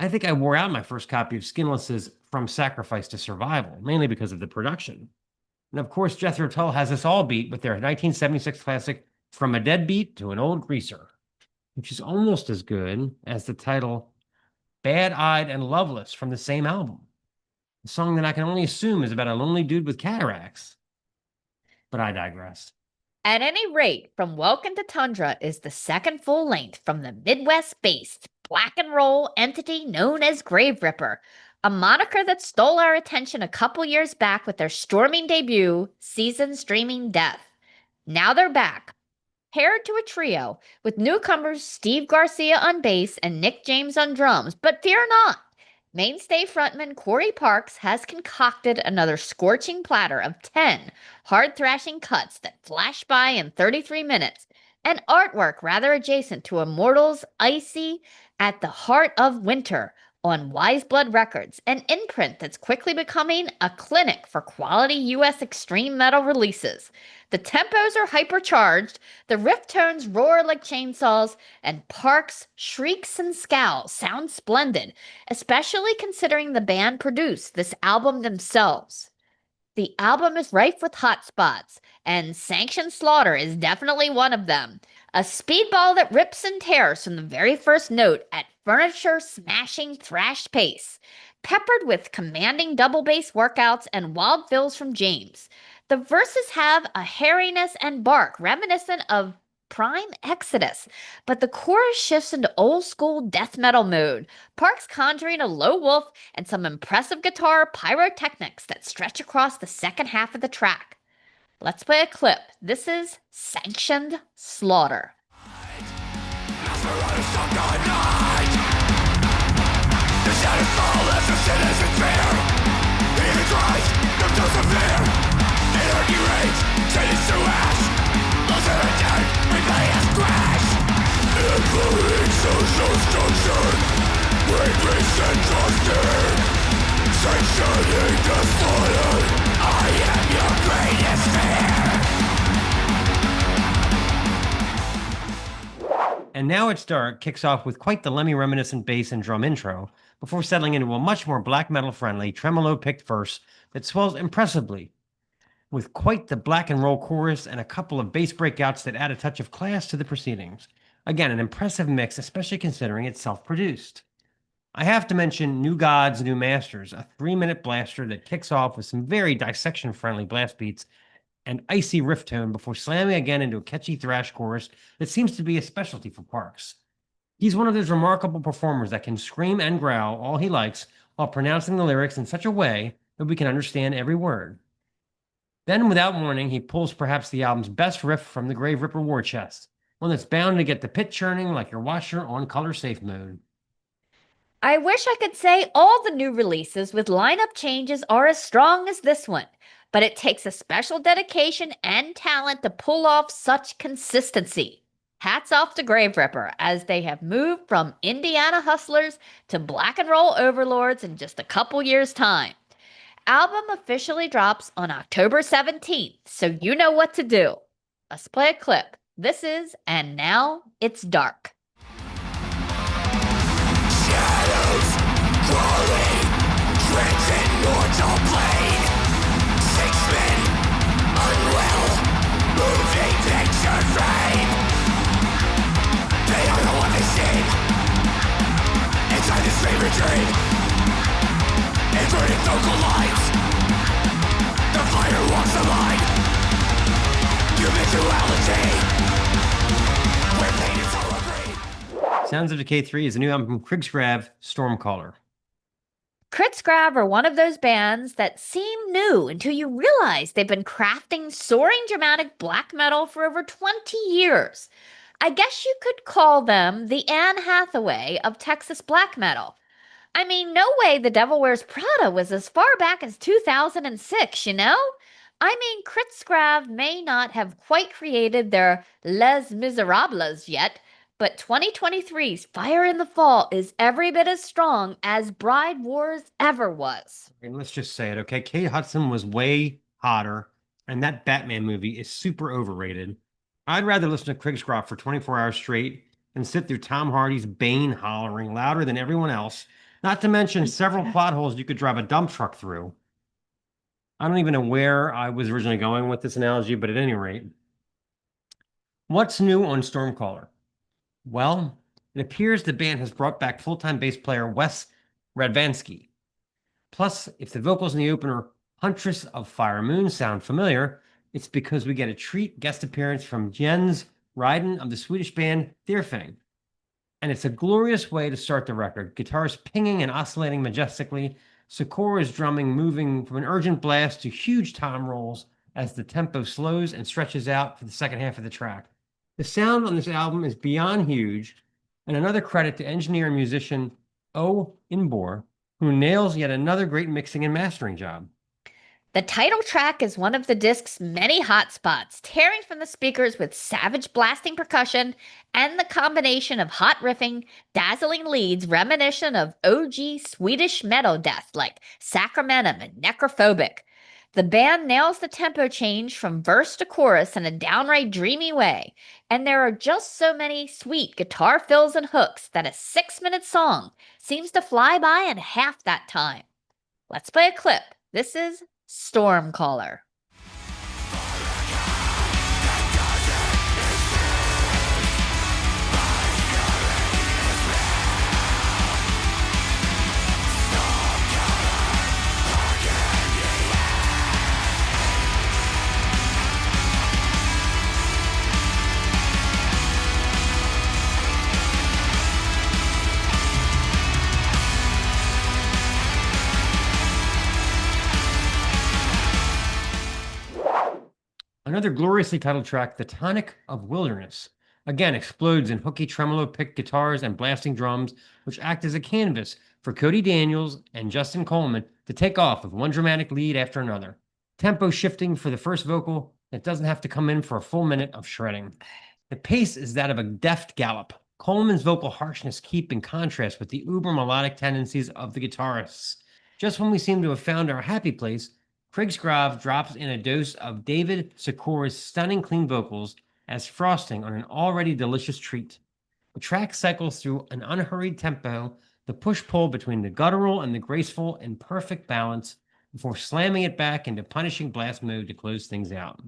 I think I wore out my first copy of Skinless's From Sacrifice to Survival, mainly because of the production. And of course, Jethro Tull has us all beat with their 1976 classic From a Deadbeat to an Old Greaser, which is almost as good as the title Bad-Eyed and Loveless from the same album, a song that I can only assume is about a lonely dude with cataracts. But I digress. At any rate, From Welkin to Tundra is the second full length from the Midwest-based black and roll entity known as Graveripper, a moniker that stole our attention a couple years back with their storming debut, Seasons Dreaming Death. Now they're back, paired to a trio with newcomers Steve Garcia on bass and Nick James on drums, but fear not! Mainstay frontman Corey Parks has concocted another scorching platter of 10 hard-thrashing cuts that flash by in 33 minutes, and artwork rather adjacent to Immortals' Icy at the Heart of Winter on Wiseblood Records, an imprint that's quickly becoming a clinic for quality US extreme metal releases. The tempos are hypercharged, the riff tones roar like chainsaws, and Parks' shrieks and scowls sound splendid, especially considering the band produced this album themselves. The album is rife with hotspots, and Sanctioned Slaughter is definitely one of them. A speedball that rips and tears from the very first note at furniture-smashing thrash pace, peppered with commanding double bass workouts and wild fills from James. The verses have a hairiness and bark reminiscent of Prime Exodus, but the chorus shifts into old-school death metal mode, Parks conjuring a low wolf and some impressive guitar pyrotechnics that stretch across the second half of the track. Let's play a clip. This is Sanctioned Slaughter. And Now It's Dark kicks off with quite the Lemmy reminiscent bass and drum intro, before settling into a much more black metal friendly tremolo-picked verse that swells impressively, with quite the black and roll chorus and a couple of bass breakouts that add a touch of class to the proceedings. Again, an impressive mix, especially considering it's self-produced. I have to mention New Gods, New Masters, a 3-minute blaster that kicks off with some very dissection-friendly blast beats and icy riff tone before slamming again into a catchy thrash chorus that seems to be a specialty for Parks. He's one of those remarkable performers that can scream and growl all he likes while pronouncing the lyrics in such a way that we can understand every word. Then, without warning, he pulls perhaps the album's best riff from the Graveripper war chest, one that's bound to get the pit churning like your washer on color safe mode. I wish I could say all the new releases with lineup changes are as strong as this one, but it takes a special dedication and talent to pull off such consistency. Hats off to Graveripper, as they have moved from Indiana hustlers to black and roll overlords in just a couple years' time. Album officially drops on October 17th, so you know what to do. Let's play a clip. This is And Now It's Dark. Shadows crawling, drenched in mortal plane. 6 men, unwell, moving picture frame. They are the one they seem inside this favorite dream. Inverted vocal lines. The fire walks the line. Mutuality. Where pain is all agreed. Sounds of Decay 3 is a new album from Krigsgrav, Stormcaller. Krigsgrav are one of those bands that seem new until you realize they've been crafting soaring dramatic black metal for over 20 years. I guess you could call them the Anne Hathaway of Texas black metal. I mean, no way The Devil Wears Prada was as far back as 2006, you know? I mean, Krigsgrav may not have quite created their Les Miserables yet, but 2023's Fire in the Fall is every bit as strong as Bride Wars ever was. And let's just say it, okay? Kate Hudson was way hotter, and that Batman movie is super overrated. I'd rather listen to Krigsgrav for 24 hours straight and sit through Tom Hardy's Bane hollering louder than everyone else, not to mention several plot holes you could drive a dump truck through. I don't even know where I was originally going with this analogy, but at any rate, what's new on Stormcaller? Well, it appears the band has brought back full-time bass player Wes Radvansky. Plus, if the vocals in the opener Huntress of Fire Moon sound familiar, it's because we get a treat guest appearance from Jens Ryden of the Swedish band Thirfing. And it's a glorious way to start the record. Guitars pinging and oscillating majestically, Sakura's drumming moving from an urgent blast to huge tom rolls as the tempo slows and stretches out for the second half of the track. The sound on this album is beyond huge, and another credit to engineer and musician O. Inbor, who nails yet another great mixing and mastering job. The title track is one of the disc's many hotspots, tearing from the speakers with savage blasting percussion and the combination of hot riffing, dazzling leads reminiscent of OG Swedish metal death like Sacramentum and Necrophobic. The band nails the tempo change from verse to chorus in a downright dreamy way, and there are just so many sweet guitar fills and hooks that a 6-minute song seems to fly by in half that time. Let's play a clip. This is Stormcaller. Another gloriously titled track, The Tonic of Wilderness, again explodes in hooky tremolo picked guitars and blasting drums, which act as a canvas for Cody Daniels and Justin Coleman to take off with one dramatic lead after another. Tempo shifting for the first vocal that doesn't have to come in for a full minute of shredding. The pace is that of a deft gallop. Coleman's vocal harshness keep in contrast with the uber melodic tendencies of the guitarists. Just when we seem to have found our happy place, Krigsgrav drops in a dose of David Sakura's stunning clean vocals as frosting on an already delicious treat. The track cycles through an unhurried tempo, the push-pull between the guttural and the graceful in perfect balance, before slamming it back into punishing blast mode to close things out.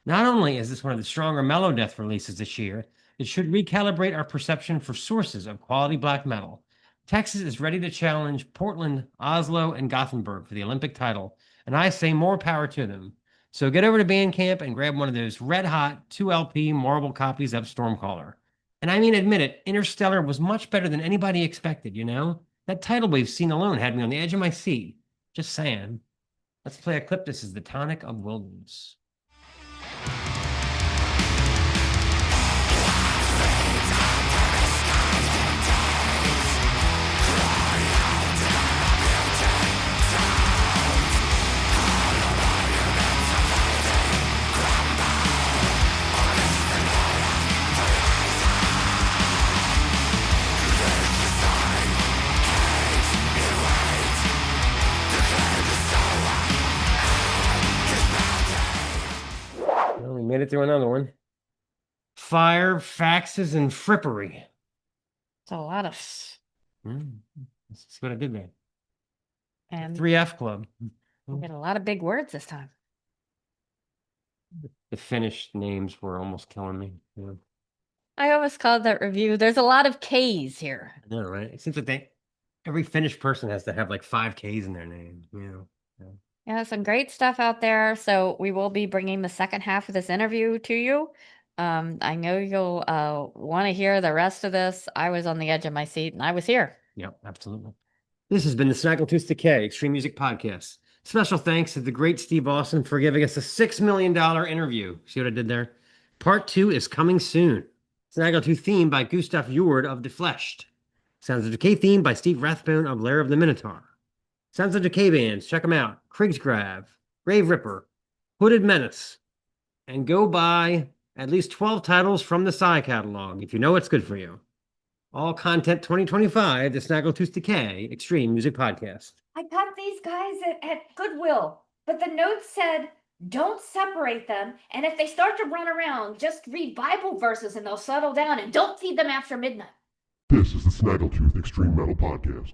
Not only is this one of the stronger Melodeath releases this year, it should recalibrate our perception for sources of quality black metal. Texas is ready to challenge Portland, Oslo, and Gothenburg for the Olympic title, and I say more power to them. So get over to Bandcamp and grab one of those red-hot 2 LP marble copies of Stormcaller. And I mean, admit it, Interstellar was much better than anybody expected, you know? That tidal wave scene alone had me on the edge of my seat. Just saying. Let's play a clip. This is The Tonic of Wilderness. Well, we made it through another one. Fire, faxes, and frippery. It's a lot of Let's see what I did there. and 3F Club. we get a lot of big words this time. The Finnish names were almost killing me. Yeah. I almost called that review. There's a lot of K's here. I know, right? It seems like every Finnish person has to have like 5 Ks in their name. You know. Yeah, some great stuff out there. So we will be bringing the second half of this interview to you. I know you'll want to hear the rest of this. I was on the edge of my seat and I was here. Yep, absolutely. This has been the Snaggletooth Decay Extreme Music Podcast. Special thanks to the great Steve Austin for giving us a $6 million interview. See what I did there? Part 2 is coming soon. Snaggletooth theme by Gustav Jord of Defleshed. Sounds of Decay theme by Steve Rathbone of Lair of the Minotaur. Sounds of Decay bands, check them out. Krigsgrav, Graveripper, Hooded Menace. And go buy at least 12 titles from the Sigh catalog if you know what's good for you. All content 2025, the Snaggletooth Decay Extreme Music Podcast. I got these guys at Goodwill, but the note said, don't separate them. And if they start to run around, just read Bible verses and they'll settle down, and don't feed them after midnight. This is the Snaggletooth Extreme Metal Podcast.